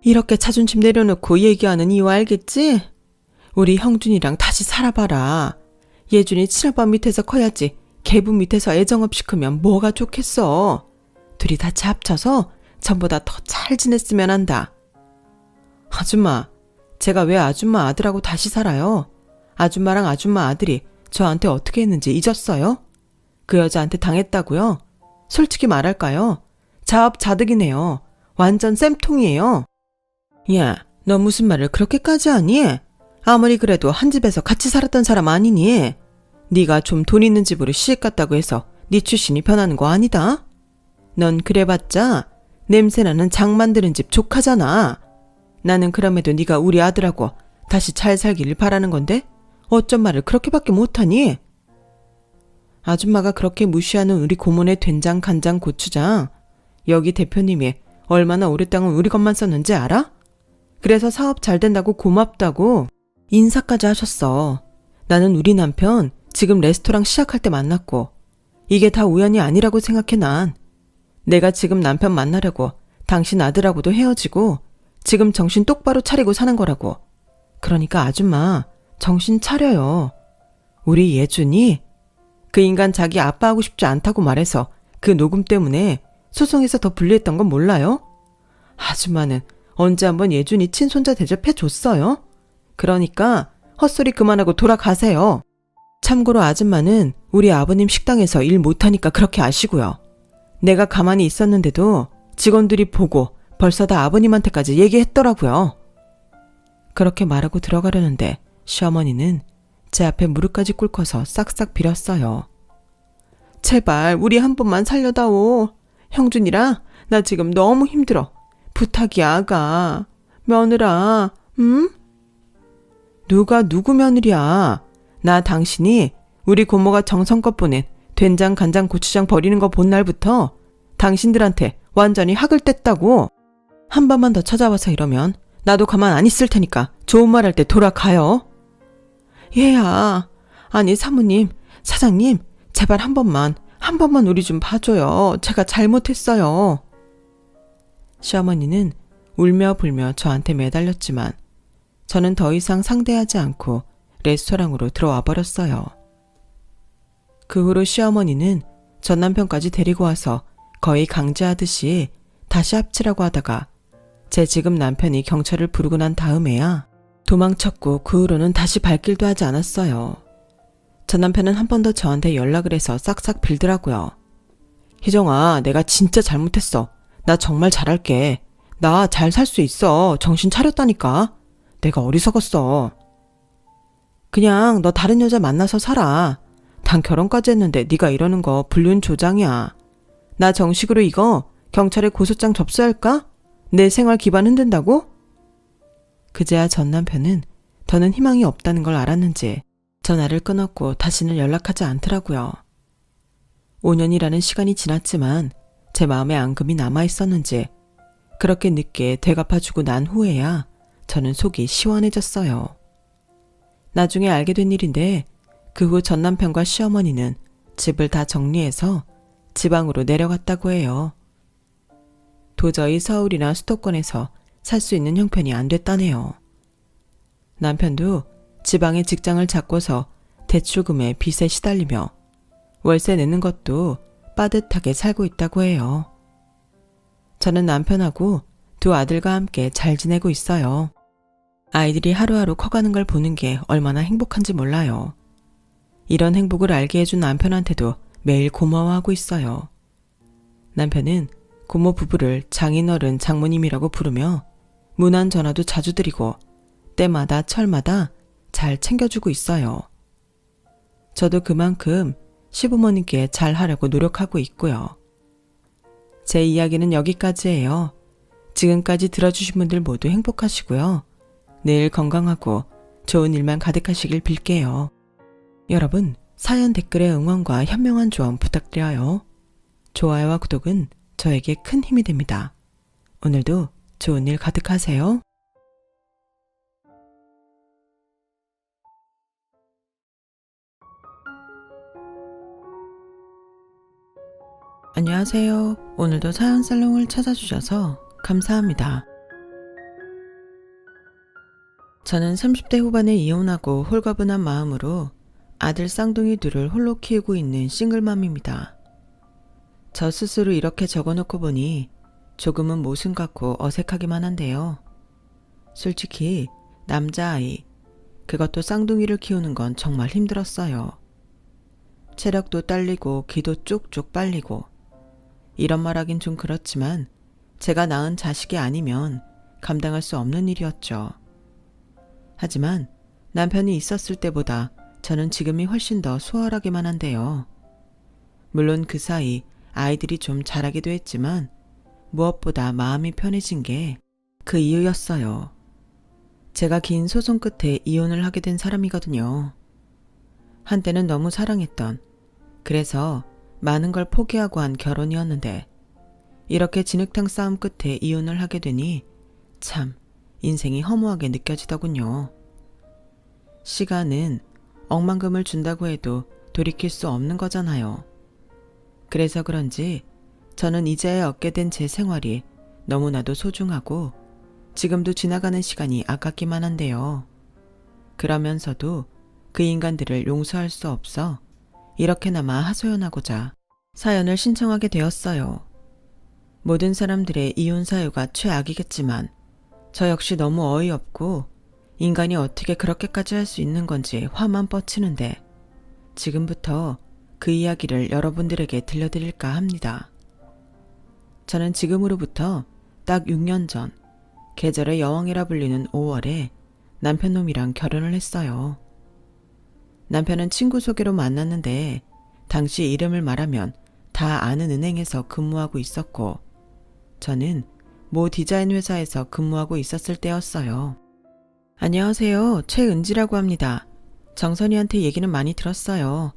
이렇게 자존심 내려놓고 얘기하는 이유 알겠지? 우리 형준이랑 다시 살아봐라. 예준이 친오빠 밑에서 커야지 개부 밑에서 애정 없이 크면 뭐가 좋겠어. 둘이 같이 합쳐서 전보다 더 잘 지냈으면 한다. 아줌마, 제가 왜 아줌마 아들하고 다시 살아요? 아줌마랑 아줌마 아들이 저한테 어떻게 했는지 잊었어요? 그 여자한테 당했다고요? 솔직히 말할까요? 자업자득이네요. 완전 쌤통이에요. 야, 너 무슨 말을 그렇게까지 하니? 아무리 그래도 한 집에서 같이 살았던 사람 아니니? 네가 좀 돈 있는 집으로 시집갔다고 해서 네 출신이 변하는 거 아니다? 넌 그래봤자 냄새나는 장 만드는 집 조카잖아. 나는 그럼에도 네가 우리 아들하고 다시 잘 살기를 바라는 건데 어쩜 말을 그렇게밖에 못하니? 아줌마가 그렇게 무시하는 우리 고모네 된장, 간장, 고추장, 여기 대표님이 얼마나 오랫동안 우리 것만 썼는지 알아? 그래서 사업 잘 된다고 고맙다고 인사까지 하셨어. 나는 우리 남편 지금 레스토랑 시작할 때 만났고 이게 다 우연이 아니라고 생각해 난. 내가 지금 남편 만나려고 당신 아들하고도 헤어지고 지금 정신 똑바로 차리고 사는 거라고. 그러니까 아줌마 정신 차려요. 우리 예준이 그 인간 자기 아빠하고 싶지 않다고 말해서 그 녹음 때문에 소송에서 더 불리했던 건 몰라요? 아줌마는 언제 한번 예준이 친손자 대접해줬어요? 그러니까 헛소리 그만하고 돌아가세요. 참고로 아줌마는 우리 아버님 식당에서 일 못하니까 그렇게 아시고요. 내가 가만히 있었는데도 직원들이 보고 벌써 다 아버님한테까지 얘기했더라고요. 그렇게 말하고 들어가려는데 시어머니는 제 앞에 무릎까지 꿇고서 싹싹 빌었어요. 제발 우리 한 번만 살려다오. 형준이랑 나 지금 너무 힘들어. 부탁이야 아가. 며느라, 응? 누가 누구 며느리야. 나 당신이 우리 고모가 정성껏 보낸 된장, 간장, 고추장 버리는 거 본 날부터 당신들한테 완전히 학을 뗐다고. 한 번만 더 찾아와서 이러면 나도 가만 안 있을 테니까 좋은 말 할 때 돌아가요. 얘야, 아니 사모님, 사장님, 제발 한 번만 우리 좀 봐줘요. 제가 잘못했어요. 시어머니는 울며 불며 저한테 매달렸지만 저는 더 이상 상대하지 않고 레스토랑으로 들어와 버렸어요. 그 후로 시어머니는 전 남편까지 데리고 와서 거의 강제하듯이 다시 합치라고 하다가 제 지금 남편이 경찰을 부르고 난 다음에야 도망쳤고 그 후로는 다시 발길도 하지 않았어요. 전 남편은 한 번 더 저한테 연락을 해서 싹싹 빌더라고요. 희정아, 내가 진짜 잘못했어. 나 정말 잘할게. 나 잘 살 수 있어. 정신 차렸다니까. 내가 어리석었어. 그냥 너 다른 여자 만나서 살아. 단 결혼까지 했는데 네가 이러는 거 불륜 조장이야. 나 정식으로 이거 경찰에 고소장 접수할까? 내 생활 기반 흔든다고? 그제야 전 남편은 더는 희망이 없다는 걸 알았는지 전화를 끊었고 다시는 연락하지 않더라고요. 5년이라는 시간이 지났지만 제 마음에 앙금이 남아있었는지 그렇게 늦게 되갚아주고 난 후에야 저는 속이 시원해졌어요. 나중에 알게 된 일인데 그 후 전 남편과 시어머니는 집을 다 정리해서 지방으로 내려갔다고 해요. 도저히 서울이나 수도권에서 살 수 있는 형편이 안 됐다네요. 남편도 지방에 직장을 잡고서 대출금에 빚에 시달리며 월세 내는 것도 빠듯하게 살고 있다고 해요. 저는 남편하고 두 아들과 함께 잘 지내고 있어요. 아이들이 하루하루 커가는 걸 보는 게 얼마나 행복한지 몰라요. 이런 행복을 알게 해준 남편한테도 매일 고마워하고 있어요. 남편은 고모 부부를 장인어른 장모님이라고 부르며 문안 전화도 자주 드리고 때마다 철마다 잘 챙겨주고 있어요. 저도 그만큼 시부모님께 잘하려고 노력하고 있고요. 제 이야기는 여기까지예요. 지금까지 들어주신 분들 모두 행복하시고요. 내일 건강하고 좋은 일만 가득하시길 빌게요. 여러분, 사연 댓글에 응원과 현명한 조언 부탁드려요. 좋아요와 구독은 저에게 큰 힘이 됩니다. 오늘도 좋은 일 가득하세요. 안녕하세요. 오늘도 사연 살롱을 찾아주셔서 감사합니다. 저는 30대 후반에 이혼하고 홀가분한 마음으로 아들 쌍둥이 둘을 홀로 키우고 있는 싱글맘입니다. 저 스스로 이렇게 적어놓고 보니 조금은 모순 같고 어색하기만 한데요. 솔직히 남자아이, 그것도 쌍둥이를 키우는 건 정말 힘들었어요. 체력도 딸리고 기도 쪽쪽 빨리고, 이런 말하긴 좀 그렇지만 제가 낳은 자식이 아니면 감당할 수 없는 일이었죠. 하지만 남편이 있었을 때보다 저는 지금이 훨씬 더 수월하기만 한데요. 물론 그 사이 아이들이 좀 자라기도 했지만 무엇보다 마음이 편해진 게 그 이유였어요. 제가 긴 소송 끝에 이혼을 하게 된 사람이거든요. 한때는 너무 사랑했던, 그래서 많은 걸 포기하고 한 결혼이었는데 이렇게 진흙탕 싸움 끝에 이혼을 하게 되니 참 인생이 허무하게 느껴지더군요. 시간은 억만금을 준다고 해도 돌이킬 수 없는 거잖아요. 그래서 그런지 저는 이제야 얻게 된 제 생활이 너무나도 소중하고 지금도 지나가는 시간이 아깝기만 한데요. 그러면서도 그 인간들을 용서할 수 없어 이렇게나마 하소연하고자 사연을 신청하게 되었어요. 모든 사람들의 이혼 사유가 최악이겠지만 저 역시 너무 어이없고 인간이 어떻게 그렇게까지 할 수 있는 건지 화만 뻗치는데 지금부터 그 이야기를 여러분들에게 들려드릴까 합니다. 저는 지금으로부터 딱 6년 전 계절의 여왕이라 불리는 5월에 남편놈이랑 결혼을 했어요. 남편은 친구 소개로 만났는데 당시 이름을 말하면 다 아는 은행에서 근무하고 있었고 저는 모 디자인 회사에서 근무하고 있었을 때였어요. 안녕하세요. 최은지라고 합니다. 정선이한테 얘기는 많이 들었어요.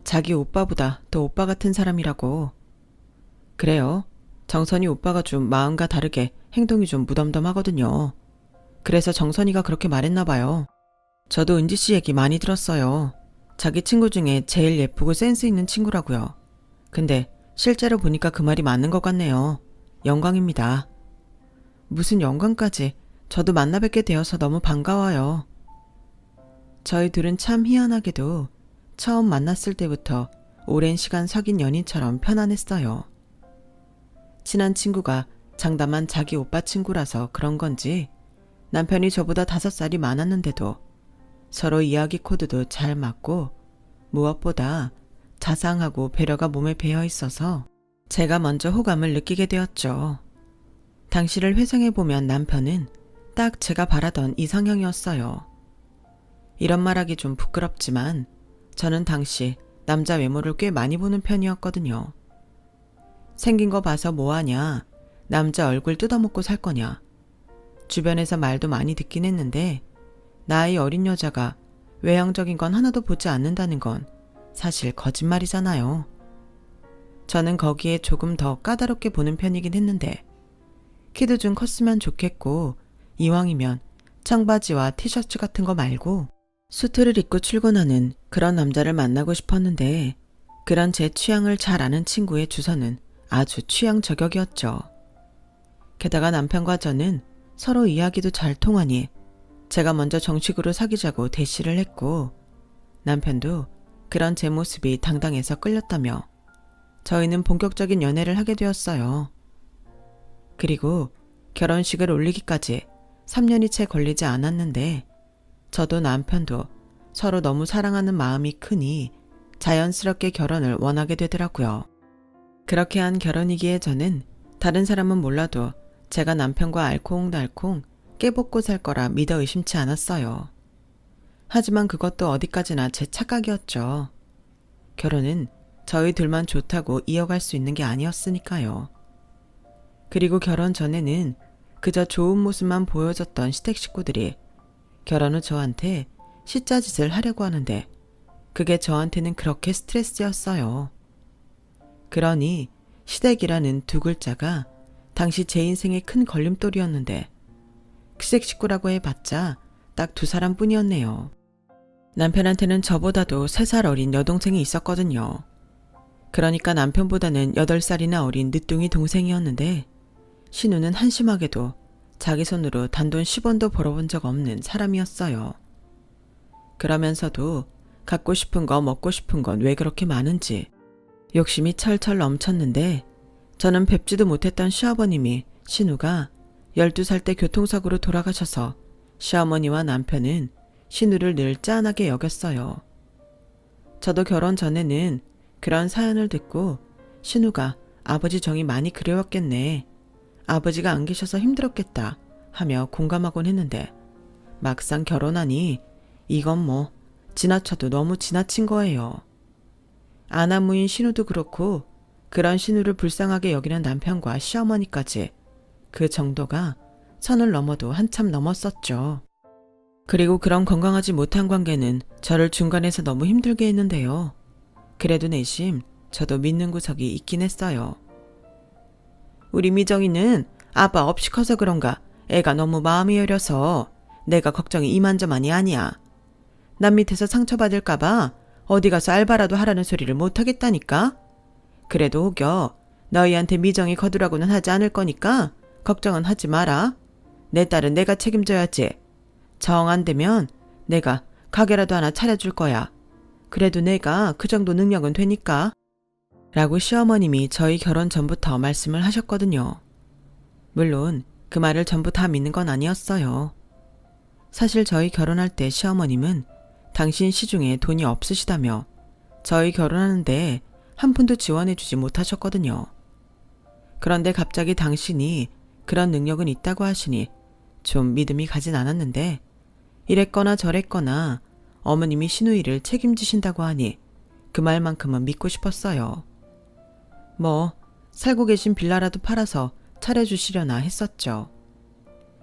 자기 오빠보다 더 오빠 같은 사람이라고. 그래요. 정선이 오빠가 좀 마음과 다르게 행동이 좀 무덤덤하거든요. 그래서 정선이가 그렇게 말했나 봐요. 저도 은지씨 얘기 많이 들었어요. 자기 친구 중에 제일 예쁘고 센스 있는 친구라고요. 근데 실제로 보니까 그 말이 맞는 것 같네요. 영광입니다. 무슨 영광까지. 저도 만나 뵙게 되어서 너무 반가워요. 저희 둘은 참 희한하게도 처음 만났을 때부터 오랜 시간 사귄 연인처럼 편안했어요. 친한 친구가 장담한 자기 오빠 친구라서 그런 건지 남편이 저보다 5살이 많았는데도 서로 이야기 코드도 잘 맞고 무엇보다 자상하고 배려가 몸에 배어 있어서 제가 먼저 호감을 느끼게 되었죠. 당시를 회상해보면 남편은 딱 제가 바라던 이상형이었어요. 이런 말하기 좀 부끄럽지만 저는 당시 남자 외모를 꽤 많이 보는 편이었거든요. 생긴 거 봐서 뭐하냐, 남자 얼굴 뜯어먹고 살 거냐. 주변에서 말도 많이 듣긴 했는데 나이 어린 여자가 외향적인 건 하나도 보지 않는다는 건 사실 거짓말이잖아요. 저는 거기에 조금 더 까다롭게 보는 편이긴 했는데 키도 좀 컸으면 좋겠고 이왕이면 청바지와 티셔츠 같은 거 말고 수트를 입고 출근하는 그런 남자를 만나고 싶었는데 그런 제 취향을 잘 아는 친구의 주선은 아주 취향 저격이었죠. 게다가 남편과 저는 서로 이야기도 잘 통하니 제가 먼저 정식으로 사귀자고 대시를 했고 남편도 그런 제 모습이 당당해서 끌렸다며 저희는 본격적인 연애를 하게 되었어요. 그리고 결혼식을 올리기까지 3년이 채 걸리지 않았는데 저도 남편도 서로 너무 사랑하는 마음이 크니 자연스럽게 결혼을 원하게 되더라고요. 그렇게 한 결혼이기에 저는 다른 사람은 몰라도 제가 남편과 알콩달콩 깨벗고 살 거라 믿어 의심치 않았어요. 하지만 그것도 어디까지나 제 착각이었죠. 결혼은 저희 둘만 좋다고 이어갈 수 있는 게 아니었으니까요. 그리고 결혼 전에는 그저 좋은 모습만 보여줬던 시댁 식구들이 결혼 후 저한테 시짜짓을 하려고 하는데 그게 저한테는 그렇게 스트레스였어요. 그러니 시댁이라는 두 글자가 당시 제 인생의 큰 걸림돌이었는데 시댁 식구라고 해봤자 딱 2사람뿐이었네요. 남편한테는 저보다도 3살 어린 여동생이 있었거든요. 그러니까 남편보다는 8살이나 어린 늦둥이 동생이었는데 신우는 한심하게도 자기 손으로 단돈 10원도 벌어본 적 없는 사람이었어요. 그러면서도 갖고 싶은 거 먹고 싶은 건 왜 그렇게 많은지 욕심이 철철 넘쳤는데 저는 뵙지도 못했던 시아버님이 신우가 12살 때 교통사고로 돌아가셔서 시어머니와 남편은 신우를 늘 짠하게 여겼어요. 저도 결혼 전에는 그런 사연을 듣고 신우가 아버지 정이 많이 그리웠겠네. 아버지가 안 계셔서 힘들었겠다 하며 공감하곤 했는데 막상 결혼하니 이건 뭐 지나쳐도 너무 지나친 거예요. 아나무인 신우도 그렇고 그런 신우를 불쌍하게 여기는 남편과 시어머니까지 그 정도가 선을 넘어도 한참 넘었었죠. 그리고 그런 건강하지 못한 관계는 저를 중간에서 너무 힘들게 했는데요. 그래도 내심 저도 믿는 구석이 있긴 했어요. 우리 미정이는 아빠 없이 커서 그런가 애가 너무 마음이 여려서 내가 걱정이 이만저만이 아니야. 남 밑에서 상처받을까봐 어디 가서 알바라도 하라는 소리를 못하겠다니까. 그래도 혹여 너희한테 미정이 거두라고는 하지 않을 거니까 걱정은 하지 마라. 내 딸은 내가 책임져야지. 정 안 되면 내가 가게라도 하나 차려줄 거야. 그래도 내가 그 정도 능력은 되니까. 라고 시어머님이 저희 결혼 전부터 말씀을 하셨거든요. 물론 그 말을 전부 다 믿는 건 아니었어요. 사실 저희 결혼할 때 시어머님은 당신 시중에 돈이 없으시다며 저희 결혼하는데 한 푼도 지원해주지 못하셨거든요. 그런데 갑자기 당신이 그런 능력은 있다고 하시니 좀 믿음이 가진 않았는데, 이랬거나 저랬거나 어머님이 시누이를 책임지신다고 하니 그 말만큼은 믿고 싶었어요. 뭐 살고 계신 빌라라도 팔아서 차려주시려나 했었죠.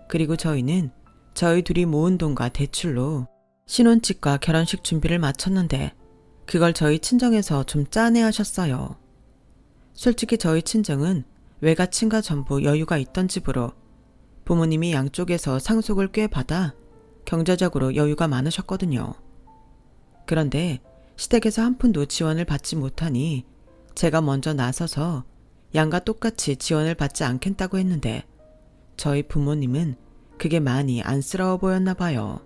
그리고 저희는 저희 둘이 모은 돈과 대출로 신혼집과 결혼식 준비를 마쳤는데 그걸 저희 친정에서 좀 짠해하셨어요. 솔직히 저희 친정은 외가친가 전부 여유가 있던 집으로 부모님이 양쪽에서 상속을 꽤 받아 경제적으로 여유가 많으셨거든요. 그런데 시댁에서 한 푼도 지원을 받지 못하니 제가 먼저 나서서 양과 똑같이 지원을 받지 않겠다고 했는데 저희 부모님은 그게 많이 안쓰러워 보였나 봐요.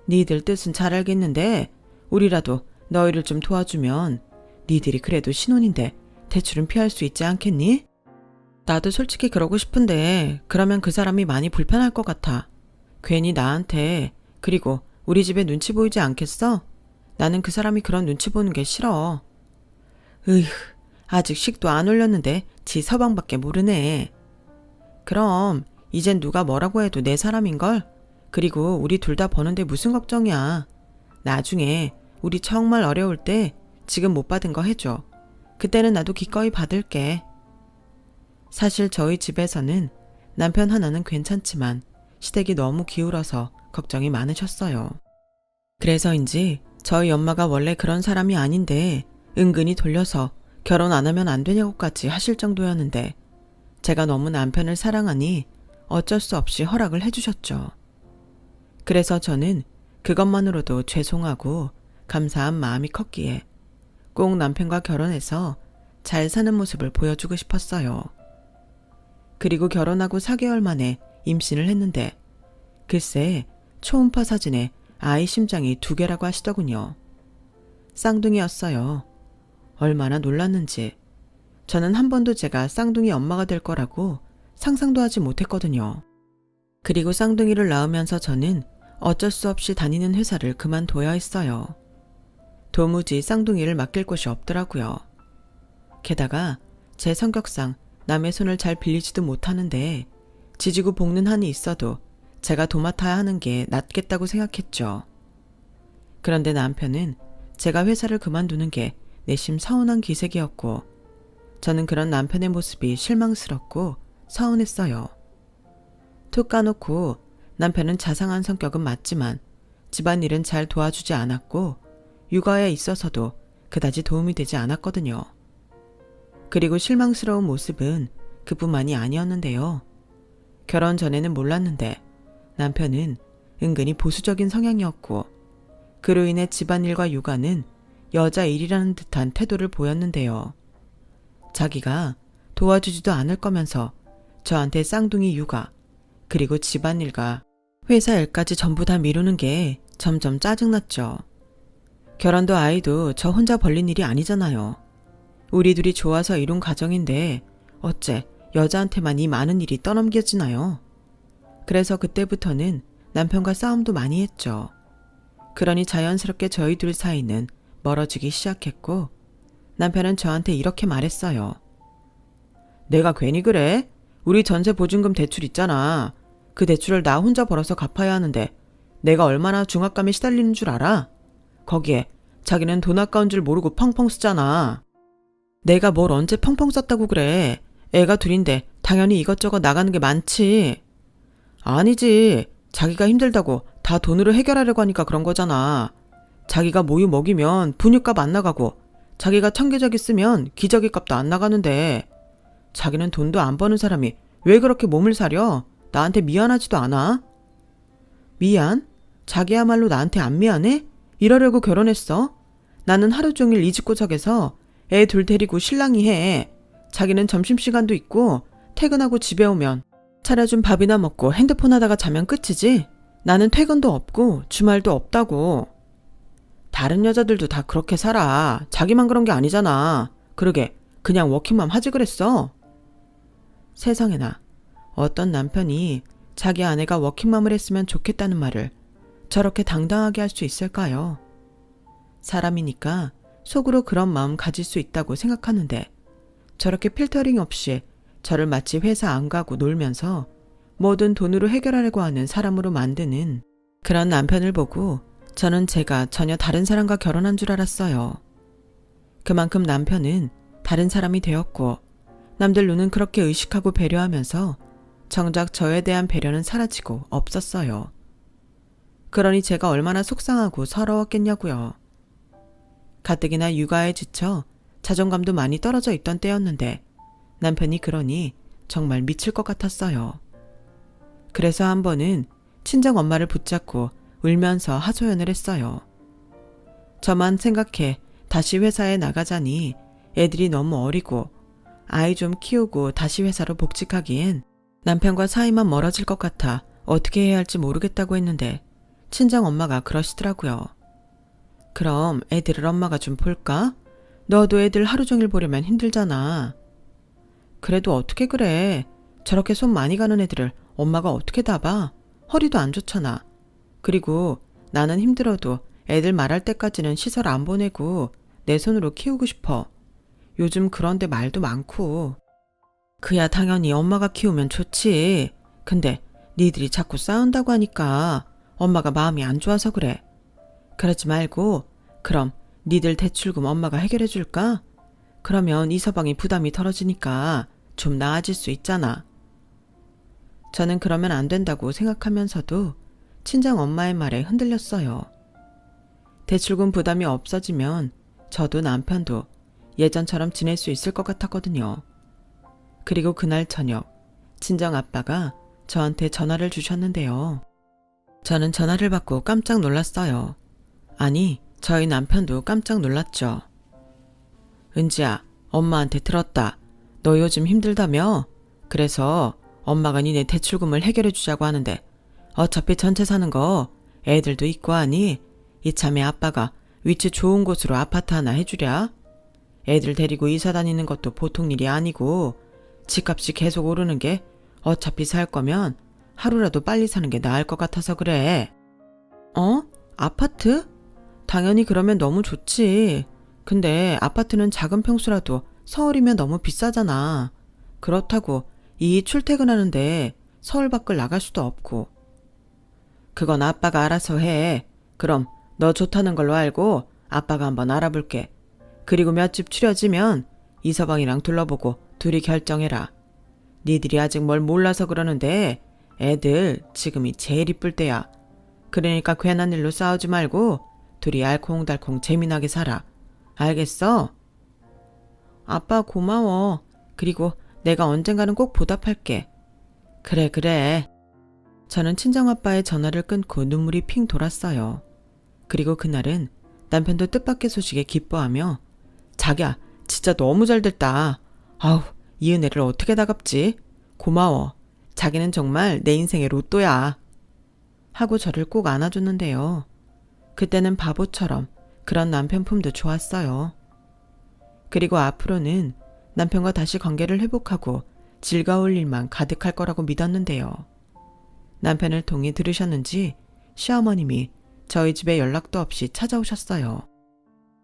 니들 뜻은 잘 알겠는데 우리라도 너희를 좀 도와주면 니들이 그래도 신혼인데 대출은 피할 수 있지 않겠니? 나도 솔직히 그러고 싶은데 그러면 그 사람이 많이 불편할 것 같아. 괜히 나한테, 그리고 우리 집에 눈치 보이지 않겠어? 나는 그 사람이 그런 눈치 보는 게 싫어. 으휴, 아직 식도 안 올렸는데 지 서방밖에 모르네. 그럼 이젠 누가 뭐라고 해도 내 사람인걸? 그리고 우리 둘 다 버는데 무슨 걱정이야. 나중에 우리 정말 어려울 때 지금 못 받은 거 해줘. 그때는 나도 기꺼이 받을게. 사실 저희 집에서는 남편 하나는 괜찮지만 시댁이 너무 기울어서 걱정이 많으셨어요. 그래서인지 저희 엄마가 원래 그런 사람이 아닌데 은근히 돌려서 결혼 안 하면 안 되냐고까지 하실 정도였는데 제가 너무 남편을 사랑하니 어쩔 수 없이 허락을 해주셨죠. 그래서 저는 그것만으로도 죄송하고 감사한 마음이 컸기에 꼭 남편과 결혼해서 잘 사는 모습을 보여주고 싶었어요. 그리고 결혼하고 4개월 만에 임신을 했는데 글쎄 초음파 사진에 아이 심장이 2개라고 하시더군요. 쌍둥이였어요. 얼마나 놀랐는지. 저는 한 번도 제가 쌍둥이 엄마가 될 거라고 상상도 하지 못했거든요. 그리고 쌍둥이를 낳으면서 저는 어쩔 수 없이 다니는 회사를 그만둬야 했어요. 도무지 쌍둥이를 맡길 곳이 없더라고요. 게다가 제 성격상 남의 손을 잘 빌리지도 못하는데 지지고 볶는 한이 있어도 제가 도맡아야 하는 게 낫겠다고 생각했죠. 그런데 남편은 제가 회사를 그만두는 게 내심 서운한 기색이었고 저는 그런 남편의 모습이 실망스럽고 서운했어요. 툭 까놓고 남편은 자상한 성격은 맞지만 집안일은 잘 도와주지 않았고 육아에 있어서도 그다지 도움이 되지 않았거든요. 그리고 실망스러운 모습은 그뿐만이 아니었는데요. 결혼 전에는 몰랐는데 남편은 은근히 보수적인 성향이었고 그로 인해 집안일과 육아는 여자 일이라는 듯한 태도를 보였는데요. 자기가 도와주지도 않을 거면서 저한테 쌍둥이 육아 그리고 집안일과 회사 일까지 전부 다 미루는 게 점점 짜증났죠. 결혼도 아이도 저 혼자 벌린 일이 아니잖아요. 우리 둘이 좋아서 이룬 가정인데 어째 여자한테만 이 많은 일이 떠넘겨지나요? 그래서 그때부터는 남편과 싸움도 많이 했죠. 그러니 자연스럽게 저희 둘 사이는 멀어지기 시작했고 남편은 저한테 이렇게 말했어요. 내가 괜히 그래? 우리 전세 보증금 대출 있잖아. 그 대출을 나 혼자 벌어서 갚아야 하는데 내가 얼마나 중압감에 시달리는 줄 알아? 거기에 자기는 돈 아까운 줄 모르고 펑펑 쓰잖아. 내가 뭘 언제 펑펑 썼다고 그래. 애가 둘인데 당연히 이것저것 나가는 게 많지. 아니지. 자기가 힘들다고 다 돈으로 해결하려고 하니까 그런 거잖아. 자기가 모유 먹이면 분유값 안 나가고 자기가 청기저귀 쓰면 기저귀 값도 안 나가는데 자기는 돈도 안 버는 사람이 왜 그렇게 몸을 사려? 나한테 미안하지도 않아? 미안? 자기야말로 나한테 안 미안해? 이러려고 결혼했어? 나는 하루 종일 이 집구석에서 애 둘 데리고 실랑이 해. 자기는 점심시간도 있고 퇴근하고 집에 오면 차려준 밥이나 먹고 핸드폰 하다가 자면 끝이지. 나는 퇴근도 없고 주말도 없다고. 다른 여자들도 다 그렇게 살아. 자기만 그런 게 아니잖아. 그러게 그냥 워킹맘 하지 그랬어. 세상에나 어떤 남편이 자기 아내가 워킹맘을 했으면 좋겠다는 말을 저렇게 당당하게 할 수 있을까요? 사람이니까 속으로 그런 마음 가질 수 있다고 생각하는데 저렇게 필터링 없이 저를 마치 회사 안 가고 놀면서 뭐든 돈으로 해결하려고 하는 사람으로 만드는 그런 남편을 보고 저는 제가 전혀 다른 사람과 결혼한 줄 알았어요. 그만큼 남편은 다른 사람이 되었고 남들 눈은 그렇게 의식하고 배려하면서 정작 저에 대한 배려는 사라지고 없었어요. 그러니 제가 얼마나 속상하고 서러웠겠냐고요. 가뜩이나 육아에 지쳐 자존감도 많이 떨어져 있던 때였는데 남편이 그러니 정말 미칠 것 같았어요. 그래서 한 번은 친정 엄마를 붙잡고 울면서 하소연을 했어요. 저만 생각해 다시 회사에 나가자니 애들이 너무 어리고 아이 좀 키우고 다시 회사로 복직하기엔 남편과 사이만 멀어질 것 같아 어떻게 해야 할지 모르겠다고 했는데 친정 엄마가 그러시더라고요. 그럼 애들을 엄마가 좀 볼까? 너도 애들 하루 종일 보려면 힘들잖아. 그래도 어떻게 그래. 저렇게 손 많이 가는 애들을 엄마가 어떻게 다 봐? 허리도 안 좋잖아. 그리고 나는 힘들어도 애들 말할 때까지는 시설 안 보내고 내 손으로 키우고 싶어. 요즘 그런데 말도 많고. 그야 당연히 엄마가 키우면 좋지. 근데 니들이 자꾸 싸운다고 하니까 엄마가 마음이 안 좋아서 그래. 그러지 말고 그럼 니들 대출금 엄마가 해결해 줄까? 그러면 이 서방이 부담이 덜어지니까 좀 나아질 수 있잖아. 저는 그러면 안 된다고 생각하면서도 친정 엄마의 말에 흔들렸어요. 대출금 부담이 없어지면 저도 남편도 예전처럼 지낼 수 있을 것 같았거든요. 그리고 그날 저녁 친정 아빠가 저한테 전화를 주셨는데요. 저는 전화를 받고 깜짝 놀랐어요. 아니, 저희 남편도 깜짝 놀랐죠. 은지야, 엄마한테 들었다. 너 요즘 힘들다며? 그래서 엄마가 니네 대출금을 해결해 주자고 하는데 어차피 전체 사는 거 애들도 있고 하니 이참에 아빠가 위치 좋은 곳으로 아파트 하나 해주랴? 애들 데리고 이사 다니는 것도 보통 일이 아니고 집값이 계속 오르는 게 어차피 살 거면 하루라도 빨리 사는 게 나을 것 같아서 그래. 어? 아파트? 당연히 그러면 너무 좋지. 근데 아파트는 작은 평수라도 서울이면 너무 비싸잖아. 그렇다고 이 출퇴근하는데 서울 밖을 나갈 수도 없고. 그건 아빠가 알아서 해. 그럼 너 좋다는 걸로 알고 아빠가 한번 알아볼게. 그리고 몇 집 추려지면 이서방이랑 둘러보고 둘이 결정해라. 니들이 아직 뭘 몰라서 그러는데 애들 지금이 제일 이쁠 때야. 그러니까 괜한 일로 싸우지 말고 둘이 알콩달콩 재미나게 살아. 알겠어? 아빠 고마워. 그리고 내가 언젠가는 꼭 보답할게. 그래 그래. 저는 친정아빠의 전화를 끊고 눈물이 핑 돌았어요. 그리고 그날은 남편도 뜻밖의 소식에 기뻐하며 자기야 진짜 너무 잘 됐다. 아우 이 은혜를 어떻게 다 갚지? 고마워. 자기는 정말 내 인생의 로또야. 하고 저를 꼭 안아줬는데요. 그때는 바보처럼 그런 남편 품도 좋았어요. 그리고 앞으로는 남편과 다시 관계를 회복하고 즐거울 일만 가득할 거라고 믿었는데요. 남편을 통해 들으셨는지 시어머님이 저희 집에 연락도 없이 찾아오셨어요.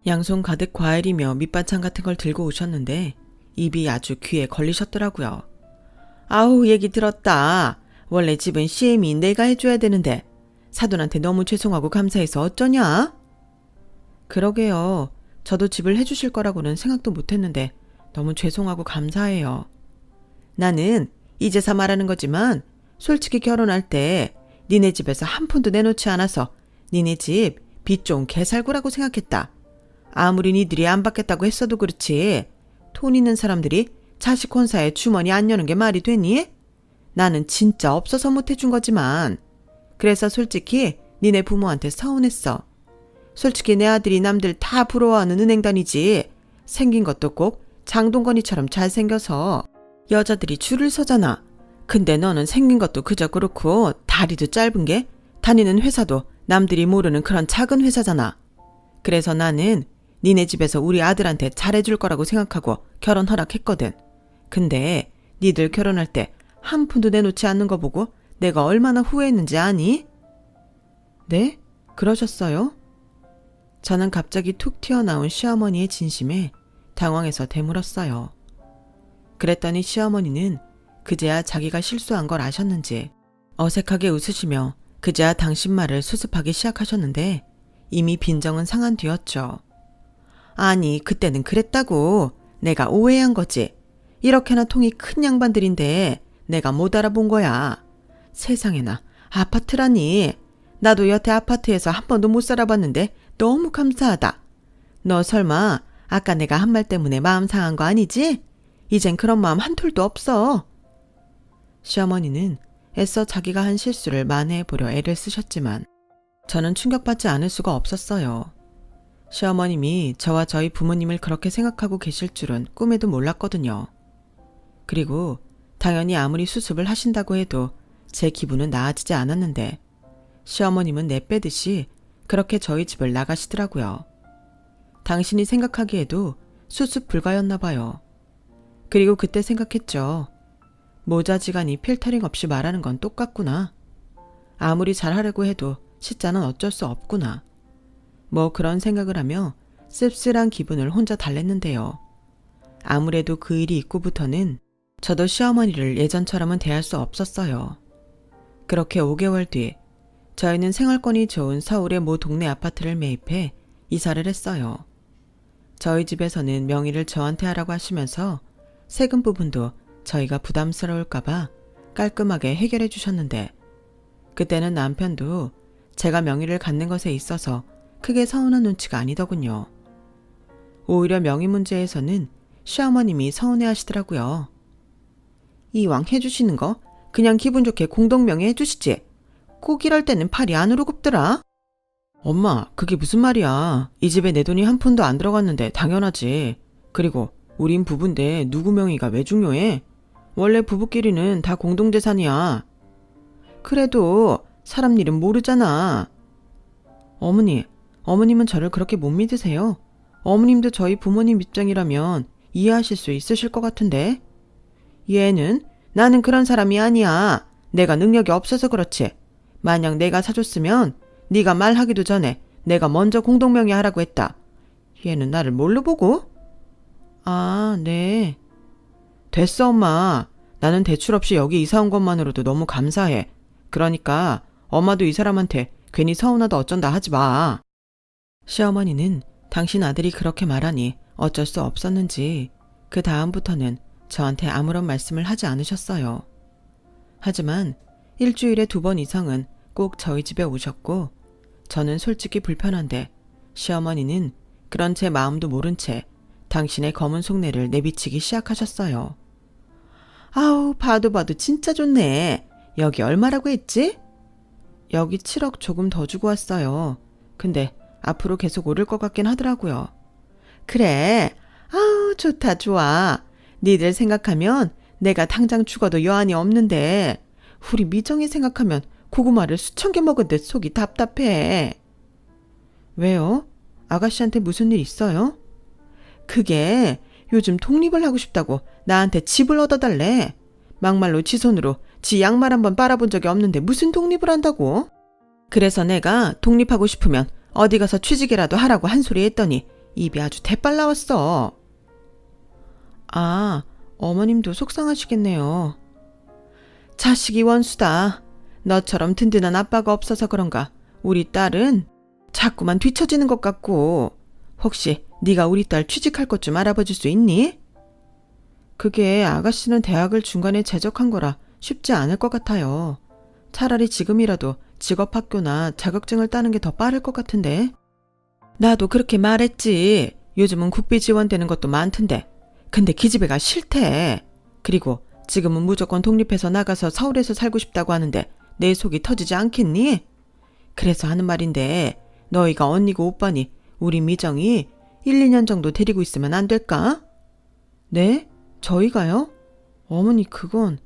양손 가득 과일이며 밑반찬 같은 걸 들고 오셨는데 입이 아주 귀에 걸리셨더라고요. 아우 얘기 들었다. 원래 집은 CM이 내가 해줘야 되는데 사돈한테 너무 죄송하고 감사해서 어쩌냐? 그러게요. 저도 집을 해주실 거라고는 생각도 못했는데 너무 죄송하고 감사해요. 나는 이제서 말하는 거지만 솔직히 결혼할 때 니네 집에서 한 푼도 내놓지 않아서 니네 집 빚 좋은 개살구라고 생각했다. 아무리 니들이 안 받겠다고 했어도 그렇지 돈 있는 사람들이 자식 혼사에 주머니 안 여는 게 말이 되니? 나는 진짜 없어서 못 해준 거지만 그래서 솔직히 니네 부모한테 서운했어. 솔직히 내 아들이 남들 다 부러워하는 은행 다니지. 생긴 것도 꼭 장동건이처럼 잘생겨서 여자들이 줄을 서잖아. 근데 너는 생긴 것도 그저 그렇고 다리도 짧은 게 다니는 회사도 남들이 모르는 그런 작은 회사잖아. 그래서 나는 니네 집에서 우리 아들한테 잘해줄 거라고 생각하고 결혼 허락했거든. 근데 니들 결혼할 때 한 푼도 내놓지 않는 거 보고 내가 얼마나 후회했는지 아니? 네? 그러셨어요? 저는 갑자기 툭 튀어나온 시어머니의 진심에 당황해서 되물었어요. 그랬더니 시어머니는 그제야 자기가 실수한 걸 아셨는지 어색하게 웃으시며 그제야 당신 말을 수습하기 시작하셨는데 이미 빈정은 상한 뒤였죠. 아니, 그때는 그랬다고. 내가 오해한 거지. 이렇게나 통이 큰 양반들인데 내가 못 알아본 거야. 세상에나, 아파트라니. 나도 여태 아파트에서 한 번도 못 살아봤는데 너무 감사하다. 너 설마 아까 내가 한 말 때문에 마음 상한 거 아니지? 이젠 그런 마음 한 톨도 없어. 시어머니는 애써 자기가 한 실수를 만회해보려 애를 쓰셨지만 저는 충격받지 않을 수가 없었어요. 시어머님이 저와 저희 부모님을 그렇게 생각하고 계실 줄은 꿈에도 몰랐거든요. 그리고 당연히 아무리 수습을 하신다고 해도 제 기분은 나아지지 않았는데 시어머님은 내빼듯이 그렇게 저희 집을 나가시더라고요. 당신이 생각하기에도 수습 불가였나 봐요. 그리고 그때 생각했죠. 모자지간이 필터링 없이 말하는 건 똑같구나. 아무리 잘하려고 해도 시자는 어쩔 수 없구나. 뭐 그런 생각을 하며 씁쓸한 기분을 혼자 달랬는데요. 아무래도 그 일이 있고부터는 저도 시어머니를 예전처럼은 대할 수 없었어요. 그렇게 5개월 뒤 저희는 생활권이 좋은 서울의 모 동네 아파트를 매입해 이사를 했어요. 저희 집에서는 명의를 저한테 하라고 하시면서 세금 부분도 저희가 부담스러울까봐 깔끔하게 해결해 주셨는데 그때는 남편도 제가 명의를 갖는 것에 있어서 크게 서운한 눈치가 아니더군요. 오히려 명의 문제에서는 시어머님이 서운해 하시더라고요. 이왕 해주시는 거 그냥 기분 좋게 공동명의 해주시지. 꼭 이럴 때는 팔이 안으로 굽더라. 엄마, 그게 무슨 말이야. 이 집에 내 돈이 한 푼도 안 들어갔는데 당연하지. 그리고 우린 부부인데 누구 명의가 왜 중요해? 원래 부부끼리는 다 공동재산이야. 그래도 사람 일은 모르잖아. 어머님은 저를 그렇게 못 믿으세요? 어머님도 저희 부모님 입장이라면 이해하실 수 있으실 것 같은데. 얘는 나는 그런 사람이 아니야. 내가 능력이 없어서 그렇지. 만약 내가 사줬으면 네가 말하기도 전에 내가 먼저 공동명의 하라고 했다. 얘는 나를 뭘로 보고? 아, 네. 됐어, 엄마. 나는 대출 없이 여기 이사 온 것만으로도 너무 감사해. 그러니까 엄마도 이 사람한테 괜히 서운하다 어쩐다 하지 마. 시어머니는 당신 아들이 그렇게 말하니 어쩔 수 없었는지 그 다음부터는 저한테 아무런 말씀을 하지 않으셨어요. 하지만 일주일에 2번 이상은 꼭 저희 집에 오셨고 저는 솔직히 불편한데 시어머니는 그런 제 마음도 모른 채 당신의 검은 속내를 내비치기 시작하셨어요. 아우, 봐도 진짜 좋네. 여기 얼마라고 했지? 여기 7억 조금 더 주고 왔어요. 근데 앞으로 계속 오를 것 같긴 하더라고요. 그래. 아우, 좋다, 좋아. 니들 생각하면 내가 당장 죽어도 여한이 없는데 우리 미정이 생각하면 고구마를 수천 개 먹은 듯 속이 답답해. 왜요? 아가씨한테 무슨 일 있어요? 그게 요즘 독립을 하고 싶다고 나한테 집을 얻어달래. 막말로 지 손으로 지 양말 한번 빨아본 적이 없는데 무슨 독립을 한다고? 그래서 내가 독립하고 싶으면 어디 가서 취직이라도 하라고 한 소리 했더니 입이 아주 대빨 나왔어. 아, 어머님도 속상하시겠네요. 자식이 원수다. 너처럼 든든한 아빠가 없어서 그런가 우리 딸은 자꾸만 뒤처지는 것 같고. 혹시 네가 우리 딸 취직할 것 좀 알아봐 줄 수 있니? 그게 아가씨는 대학을 중간에 재적한 거라 쉽지 않을 것 같아요. 차라리 지금이라도 직업학교나 자격증을 따는 게 더 빠를 것 같은데. 나도 그렇게 말했지. 요즘은 국비 지원되는 것도 많던데. 근데 기집애가 싫대. 그리고 지금은 무조건 독립해서 나가서 서울에서 살고 싶다고 하는데 내 속이 터지지 않겠니? 그래서 하는 말인데 너희가 언니고 오빠니 우리 미정이 1, 2년 정도 데리고 있으면 안 될까? 네? 저희가요? 어머니 그건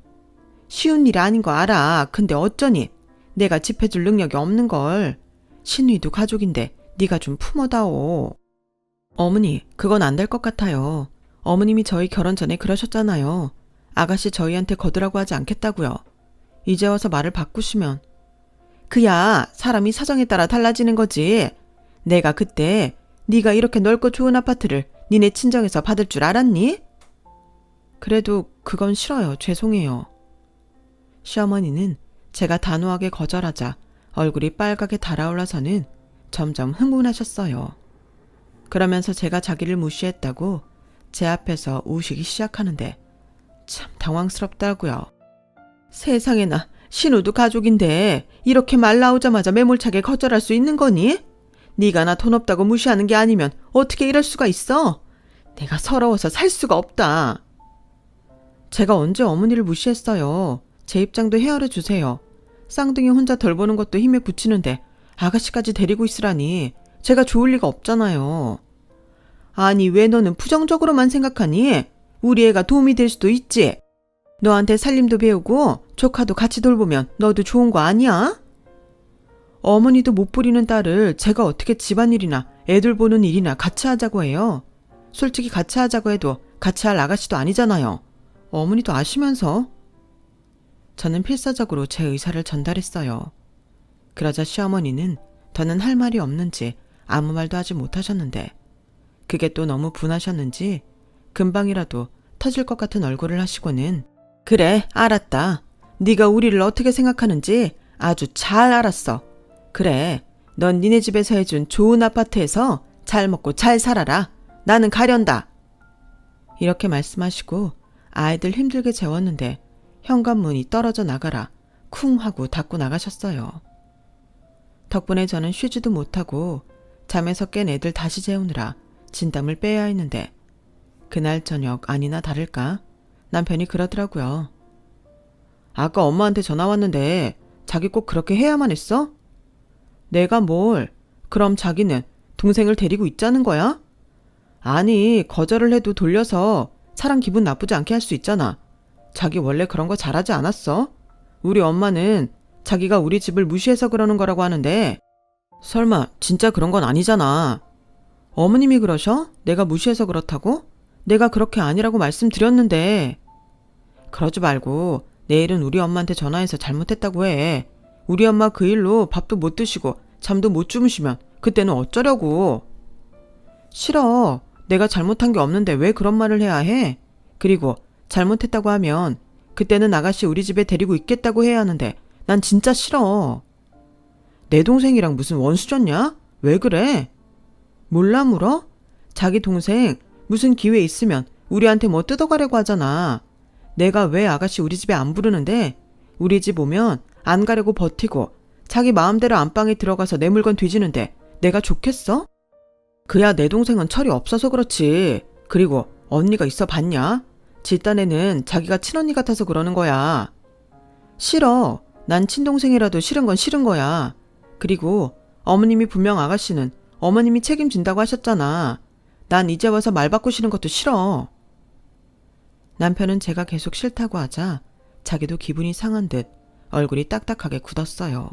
쉬운 일이 아닌 거 알아. 근데 어쩌니? 내가 집 해줄 능력이 없는 걸. 신우이도 가족인데 네가 좀 품어다오. 어머니 그건 안 될 것 같아요. 어머님이 저희 결혼 전에 그러셨잖아요. 아가씨 저희한테 거두라고 하지 않겠다고요. 이제 와서 말을 바꾸시면. 그야 사람이 사정에 따라 달라지는 거지. 내가 그때 네가 이렇게 넓고 좋은 아파트를 니네 친정에서 받을 줄 알았니? 그래도 그건 싫어요. 죄송해요. 시어머니는 제가 단호하게 거절하자 얼굴이 빨갛게 달아올라서는 점점 흥분하셨어요. 그러면서 제가 자기를 무시했다고 제 앞에서 우시기 시작하는데 참 당황스럽더라고요. 세상에나 신우도 가족인데 이렇게 말 나오자마자 매몰차게 거절할 수 있는 거니? 네가 나 돈 없다고 무시하는 게 아니면 어떻게 이럴 수가 있어? 내가 서러워서 살 수가 없다. 제가 언제 어머니를 무시했어요. 제 입장도 헤아려 주세요. 쌍둥이 혼자 덜 보는 것도 힘에 부치는데 아가씨까지 데리고 있으라니 제가 좋을 리가 없잖아요. 아니 왜 너는 부정적으로만 생각하니? 우리 애가 도움이 될 수도 있지. 너한테 살림도 배우고 조카도 같이 돌보면 너도 좋은 거 아니야? 어머니도 못 부리는 딸을 제가 어떻게 집안일이나 애들 보는 일이나 같이 하자고 해요. 솔직히 같이 하자고 해도 같이 할 아가씨도 아니잖아요. 어머니도 아시면서. 저는 필사적으로 제 의사를 전달했어요. 그러자 시어머니는 더는 할 말이 없는지 아무 말도 하지 못하셨는데 그게 또 너무 분하셨는지 금방이라도 터질 것 같은 얼굴을 하시고는 그래 알았다. 네가 우리를 어떻게 생각하는지 아주 잘 알았어. 그래 넌 니네 집에서 해준 좋은 아파트에서 잘 먹고 잘 살아라. 나는 가련다. 이렇게 말씀하시고 아이들 힘들게 재웠는데 현관문이 떨어져 나가라 쿵 하고 닫고 나가셨어요. 덕분에 저는 쉬지도 못하고 잠에서 깬 애들 다시 재우느라 진땀을 빼야 했는데 그날 저녁 아니나 다를까 남편이 그러더라고요. 아까 엄마한테 전화 왔는데 자기 꼭 그렇게 해야만 했어? 내가 뭘? 그럼 자기는 동생을 데리고 있자는 거야? 아니 거절을 해도 돌려서 사람 기분 나쁘지 않게 할 수 있잖아. 자기 원래 그런 거 잘하지 않았어? 우리 엄마는 자기가 우리 집을 무시해서 그러는 거라고 하는데 설마 진짜 그런 건 아니잖아. 어머님이 그러셔? 내가 무시해서 그렇다고? 내가 그렇게 아니라고 말씀드렸는데. 그러지 말고 내일은 우리 엄마한테 전화해서 잘못했다고 해. 우리 엄마 그 일로 밥도 못 드시고 잠도 못 주무시면 그때는 어쩌려고. 싫어. 내가 잘못한 게 없는데 왜 그런 말을 해야 해? 그리고 잘못했다고 하면 그때는 아가씨 우리 집에 데리고 있겠다고 해야 하는데 난 진짜 싫어. 내 동생이랑 무슨 원수졌냐? 왜 그래? 몰라 물어? 자기 동생 무슨 기회 있으면 우리한테 뭐 뜯어가려고 하잖아. 내가 왜 아가씨 우리 집에 안 부르는데 우리 집 오면 안 가려고 버티고 자기 마음대로 안방에 들어가서 내 물건 뒤지는데 내가 좋겠어? 그야 내 동생은 철이 없어서 그렇지. 그리고 언니가 있어 봤냐? 지 딴에는 자기가 친언니 같아서 그러는 거야. 싫어. 난 친동생이라도 싫은 건 싫은 거야. 그리고 어머님이 분명 아가씨는 어머님이 책임진다고 하셨잖아. 난 이제 와서 말 바꾸시는 것도 싫어. 남편은 제가 계속 싫다고 하자 자기도 기분이 상한 듯 얼굴이 딱딱하게 굳었어요.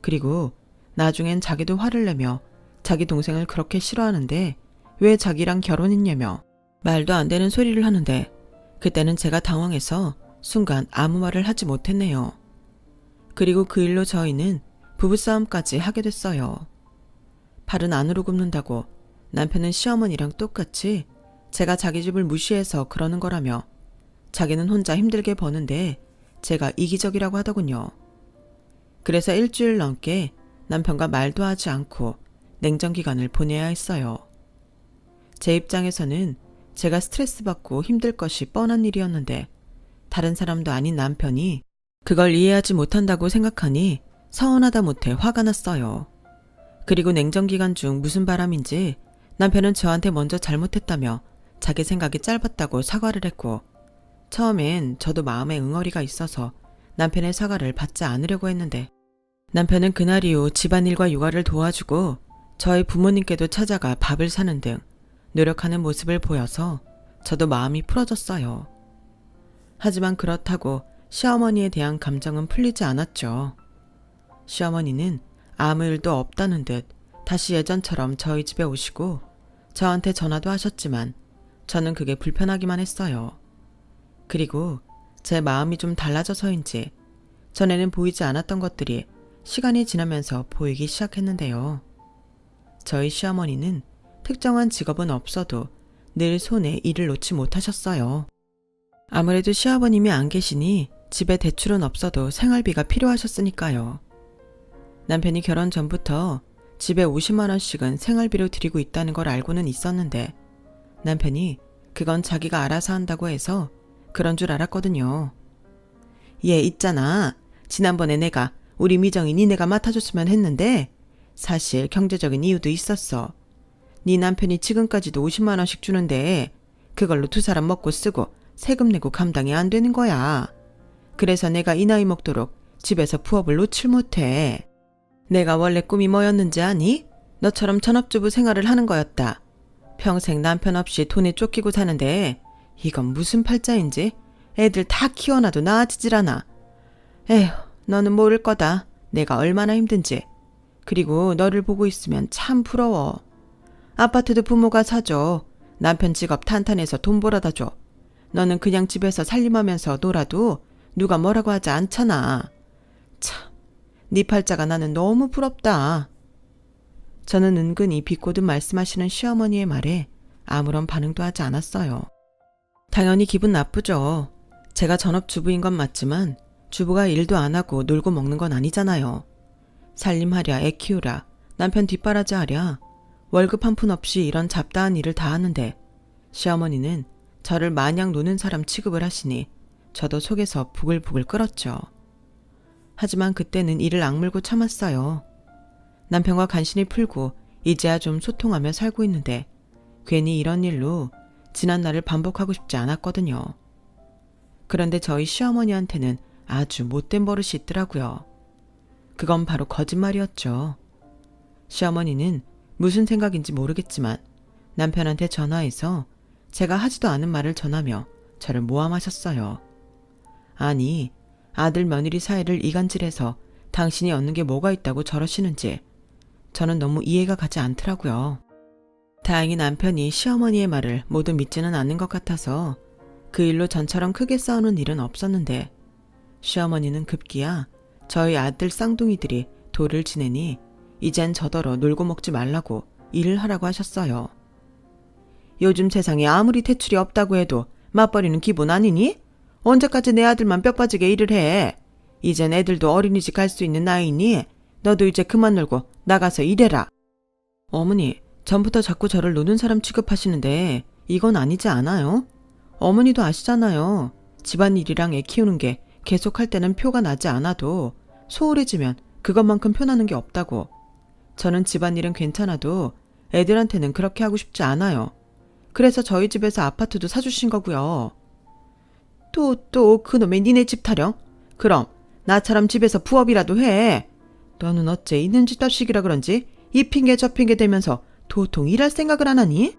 그리고 나중엔 자기도 화를 내며 자기 동생을 그렇게 싫어하는데 왜 자기랑 결혼했냐며 말도 안 되는 소리를 하는데 그때는 제가 당황해서 순간 아무 말을 하지 못했네요. 그리고 그 일로 저희는 부부싸움까지 하게 됐어요. 팔은 안으로 굽는다고 남편은 시어머니랑 똑같이 제가 자기 집을 무시해서 그러는 거라며 자기는 혼자 힘들게 버는데 제가 이기적이라고 하더군요. 그래서 일주일 넘게 남편과 말도 하지 않고 냉정기간을 보내야 했어요. 제 입장에서는 제가 스트레스 받고 힘들 것이 뻔한 일이었는데 다른 사람도 아닌 남편이 그걸 이해하지 못한다고 생각하니 서운하다 못해 화가 났어요. 그리고 냉정기간 중 무슨 바람인지 남편은 저한테 먼저 잘못했다며 자기 생각이 짧았다고 사과를 했고 처음엔 저도 마음에 응어리가 있어서 남편의 사과를 받지 않으려고 했는데 남편은 그날 이후 집안일과 육아를 도와주고 저희 부모님께도 찾아가 밥을 사는 등 노력하는 모습을 보여서 저도 마음이 풀어졌어요. 하지만 그렇다고 시어머니에 대한 감정은 풀리지 않았죠. 시어머니는 아무 일도 없다는 듯 다시 예전처럼 저희 집에 오시고 저한테 전화도 하셨지만 저는 그게 불편하기만 했어요. 그리고 제 마음이 좀 달라져서인지 전에는 보이지 않았던 것들이 시간이 지나면서 보이기 시작했는데요. 저희 시어머니는 특정한 직업은 없어도 늘 손에 일을 놓지 못하셨어요. 아무래도 시아버님이 안 계시니 집에 대출은 없어도 생활비가 필요하셨으니까요. 남편이 결혼 전부터 집에 50만 원씩은 생활비로 드리고 있다는 걸 알고는 있었는데 남편이 그건 자기가 알아서 한다고 해서 그런 줄 알았거든요. 얘 있잖아. 지난번에 내가 우리 미정이 니네가 맡아줬으면 했는데 사실 경제적인 이유도 있었어. 네 남편이 지금까지도 50만 원씩 주는데 그걸로 두 사람 먹고 쓰고 세금 내고 감당이 안 되는 거야. 그래서 내가 이 나이 먹도록 집에서 부업을 놓칠 못해. 내가 원래 꿈이 뭐였는지 아니? 너처럼 전업주부 생활을 하는 거였다. 평생 남편 없이 돈에 쫓기고 사는데 이건 무슨 팔자인지 애들 다 키워놔도 나아지질 않아. 에휴, 너는 모를 거다. 내가 얼마나 힘든지. 그리고 너를 보고 있으면 참 부러워. 아파트도 부모가 사줘. 남편 직업 탄탄해서 돈 벌어다 줘. 너는 그냥 집에서 살림하면서 놀아도 누가 뭐라고 하지 않잖아. 참, 네 팔자가 나는 너무 부럽다. 저는 은근히 비꼬듯 말씀하시는 시어머니의 말에 아무런 반응도 하지 않았어요. 당연히 기분 나쁘죠. 제가 전업주부인 건 맞지만 주부가 일도 안 하고 놀고 먹는 건 아니잖아요. 살림하랴, 애 키우랴, 남편 뒷바라지 하랴, 월급 한 푼 없이 이런 잡다한 일을 다 하는데 시어머니는 저를 마냥 노는 사람 취급을 하시니 저도 속에서 부글부글 끓었죠. 하지만 그때는 이를 악물고 참았어요. 남편과 간신히 풀고 이제야 좀 소통하며 살고 있는데 괜히 이런 일로 지난 날을 반복하고 싶지 않았거든요. 그런데 저희 시어머니한테는 아주 못된 버릇이 있더라고요. 그건 바로 거짓말이었죠. 시어머니는 무슨 생각인지 모르겠지만 남편한테 전화해서 제가 하지도 않은 말을 전하며 저를 모함하셨어요. 아니, 아들 며느리 사이를 이간질해서 당신이 얻는 게 뭐가 있다고 저러시는지 저는 너무 이해가 가지 않더라고요. 다행히 남편이 시어머니의 말을 모두 믿지는 않는 것 같아서 그 일로 전처럼 크게 싸우는 일은 없었는데 시어머니는 급기야 저희 아들 쌍둥이들이 돌을 지내니 이젠 저더러 놀고 먹지 말라고 일을 하라고 하셨어요. 요즘 세상에 아무리 대출이 없다고 해도 맞벌이는 기본 아니니? 언제까지 내 아들만 뼈 빠지게 일을 해? 이젠 애들도 어린이집 갈 수 있는 나이니 너도 이제 그만 놀고 나가서 일해라. 어머니, 전부터 자꾸 저를 노는 사람 취급하시는데 이건 아니지 않아요? 어머니도 아시잖아요. 집안일이랑 애 키우는 게 계속 할 때는 표가 나지 않아도 소홀해지면 그것만큼 표나는 게 없다고. 저는 집안일은 괜찮아도 애들한테는 그렇게 하고 싶지 않아요. 그래서 저희 집에서 아파트도 사주신 거고요. 또 그놈의 니네 집 타령? 그럼 나처럼 집에서 부업이라도 해. 너는 어째 있는 집답식이라 그런지 이 핑계 저 핑계 대면서 도통 일할 생각을 안 하니?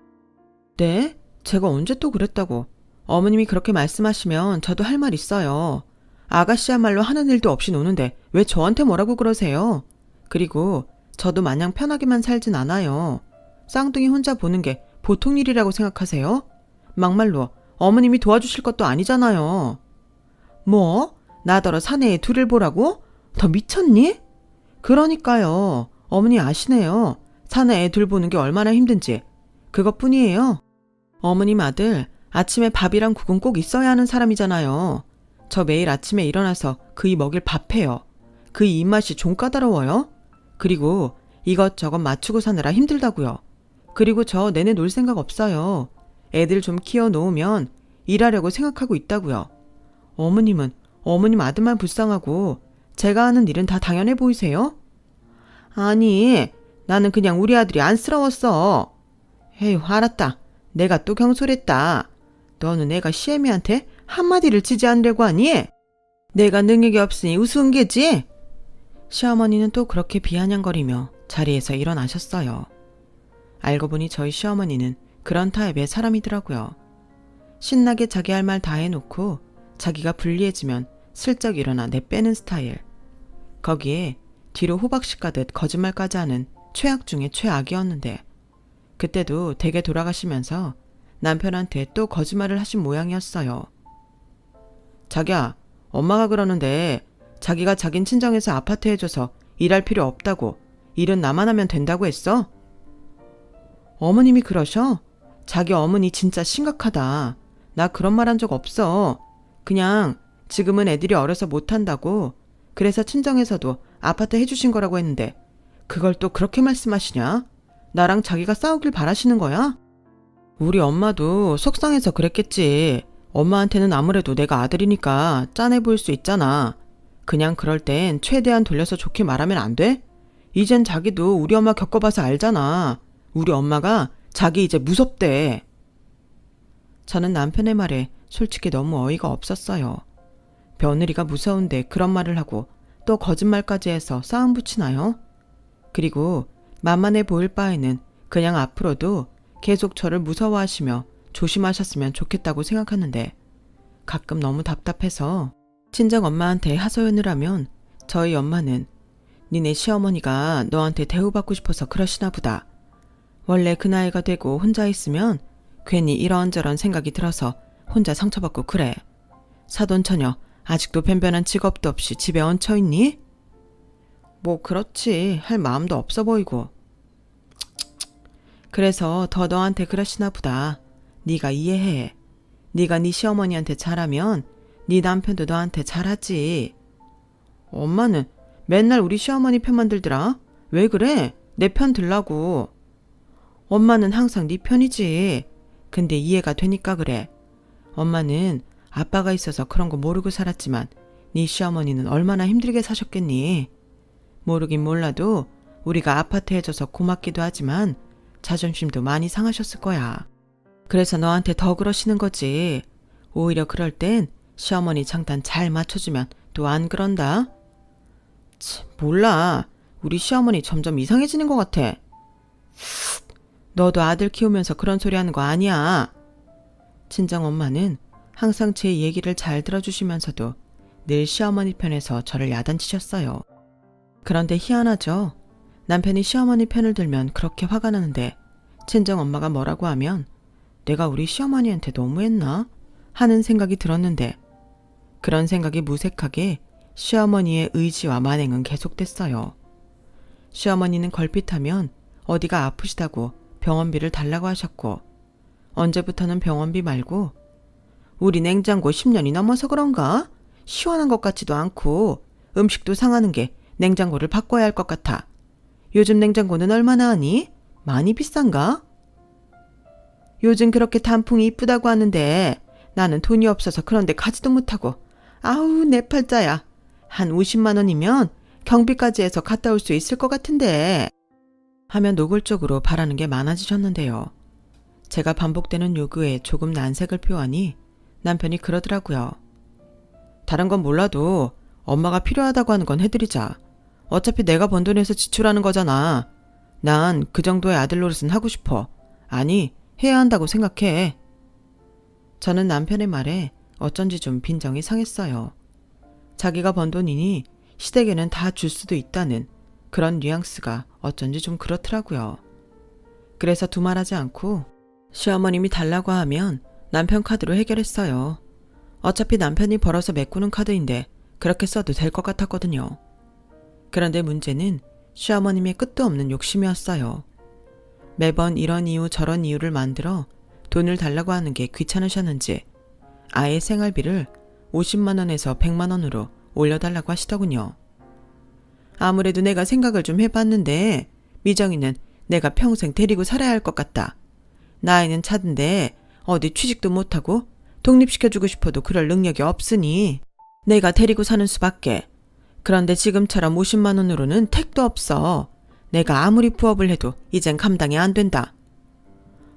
네? 제가 언제 또 그랬다고. 어머님이 그렇게 말씀하시면 저도 할 말 있어요. 아가씨야말로 하는 일도 없이 노는데 왜 저한테 뭐라고 그러세요? 그리고 저도 마냥 편하게만 살진 않아요. 쌍둥이 혼자 보는 게 보통 일이라고 생각하세요? 막말로 어머님이 도와주실 것도 아니잖아요. 뭐? 나더러 사내에 둘을 보라고? 더 미쳤니? 그러니까요. 어머니 아시네요. 사내에 둘 보는 게 얼마나 힘든지. 그것뿐이에요. 어머님 아들 아침에 밥이랑 국은 꼭 있어야 하는 사람이잖아요. 저 매일 아침에 일어나서 그이 먹일 밥해요. 그이 입맛이 좀 까다로워요. 그리고 이것저것 맞추고 사느라 힘들다고요. 그리고 저 내내 놀 생각 없어요. 애들 좀 키워놓으면 일하려고 생각하고 있다고요. 어머님은 어머님 아들만 불쌍하고 제가 하는 일은 다 당연해 보이세요? 아니, 나는 그냥 우리 아들이 안쓰러웠어. 에휴, 알았다. 내가 또 경솔했다. 너는 애가 시애미한테 한마디를 치지 않으려고 하니? 내가 능력이 없으니 우스운 게지? 시어머니는 또 그렇게 비아냥거리며 자리에서 일어나셨어요. 알고 보니 저희 시어머니는 그런 타입의 사람이더라고요. 신나게 자기 할 말 다 해놓고 자기가 불리해지면 슬쩍 일어나 내빼는 스타일. 거기에 뒤로 호박씨 가듯 거짓말까지 하는 최악 중에 최악이었는데 그때도 댁에 돌아가시면서 남편한테 또 거짓말을 하신 모양이었어요. 자기야, 엄마가 그러는데 자기가 자긴 친정에서 아파트 해줘서 일할 필요 없다고, 일은 나만 하면 된다고 했어? 어머님이 그러셔? 자기 어머니 진짜 심각하다. 나 그런 말 한 적 없어. 그냥 지금은 애들이 어려서 못한다고, 그래서 친정에서도 아파트 해주신 거라고 했는데 그걸 또 그렇게 말씀하시냐? 나랑 자기가 싸우길 바라시는 거야? 우리 엄마도 속상해서 그랬겠지. 엄마한테는 아무래도 내가 아들이니까 짠해 보일 수 있잖아. 그냥 그럴 땐 최대한 돌려서 좋게 말하면 안 돼? 이젠 자기도 우리 엄마 겪어봐서 알잖아. 우리 엄마가 자기 이제 무섭대. 저는 남편의 말에 솔직히 너무 어이가 없었어요. 며느리가 무서운데 그런 말을 하고 또 거짓말까지 해서 싸움 붙이나요? 그리고 만만해 보일 바에는 그냥 앞으로도 계속 저를 무서워하시며 조심하셨으면 좋겠다고 생각하는데 가끔 너무 답답해서 친정 엄마한테 하소연을 하면 저희 엄마는 니네 시어머니가 너한테 대우받고 싶어서 그러시나 보다. 원래 그 나이가 되고 혼자 있으면 괜히 이런저런 생각이 들어서 혼자 상처받고 그래. 사돈처녀 아직도 변변한 직업도 없이 집에 얹혀있니? 뭐 그렇지, 할 마음도 없어 보이고. 그래서 더 너한테 그러시나 보다. 네가 이해해. 네가 네 시어머니한테 잘하면 네 남편도 너한테 잘하지. 엄마는 맨날 우리 시어머니 편만 들더라. 왜 그래? 내 편 들라고. 엄마는 항상 네 편이지. 근데 이해가 되니까 그래. 엄마는 아빠가 있어서 그런 거 모르고 살았지만 네 시어머니는 얼마나 힘들게 사셨겠니. 모르긴 몰라도 우리가 아파트 해줘서 고맙기도 하지만 자존심도 많이 상하셨을 거야. 그래서 너한테 더 그러시는 거지. 오히려 그럴 땐 시어머니 장단 잘 맞춰주면 또 안 그런다. 몰라. 우리 시어머니 점점 이상해지는 것 같아. 너도 아들 키우면서 그런 소리 하는 거 아니야. 친정엄마는 항상 제 얘기를 잘 들어주시면서도 늘 시어머니 편에서 저를 야단치셨어요. 그런데 희한하죠. 남편이 시어머니 편을 들면 그렇게 화가 나는데 친정엄마가 뭐라고 하면 내가 우리 시어머니한테 너무했나? 하는 생각이 들었는데 그런 생각이 무색하게 시어머니의 의지와 만행은 계속됐어요. 시어머니는 걸핏하면 어디가 아프시다고 병원비를 달라고 하셨고 언제부터는 병원비 말고 우리 냉장고 10년이 넘어서 그런가? 시원한 것 같지도 않고 음식도 상하는 게 냉장고를 바꿔야 할 것 같아. 요즘 냉장고는 얼마나 하니? 많이 비싼가? 요즘 그렇게 단풍이 이쁘다고 하는데 나는 돈이 없어서 그런데 가지도 못하고 아우 내 팔자야. 한 50만 원이면 경비까지 해서 갔다 올 수 있을 것 같은데 하며 노골적으로 바라는 게 많아지셨는데요. 제가 반복되는 요구에 조금 난색을 표하니 남편이 그러더라고요. 다른 건 몰라도 엄마가 필요하다고 하는 건 해드리자. 어차피 내가 번 돈에서 지출하는 거잖아. 난 그 정도의 아들 노릇은 하고 싶어. 아니, 해야 한다고 생각해. 저는 남편의 말에 어쩐지 좀 빈정이 상했어요. 자기가 번 돈이니 시댁에는 다 줄 수도 있다는 그런 뉘앙스가 어쩐지 좀 그렇더라고요. 그래서 두말하지 않고 시어머님이 달라고 하면 남편 카드로 해결했어요. 어차피 남편이 벌어서 메꾸는 카드인데 그렇게 써도 될 것 같았거든요. 그런데 문제는 시어머님의 끝도 없는 욕심이었어요. 매번 이런 이유 저런 이유를 만들어 돈을 달라고 하는 게 귀찮으셨는지 아예 생활비를 50만 원에서 100만 원으로 올려달라고 하시더군요. 아무래도 내가 생각을 좀 해봤는데 미정이는 내가 평생 데리고 살아야 할 것 같다. 나이는 차든데 어디 취직도 못하고 독립시켜주고 싶어도 그럴 능력이 없으니 내가 데리고 사는 수밖에. 그런데 지금처럼 50만 원으로는 택도 없어. 내가 아무리 부업을 해도 이젠 감당이 안 된다.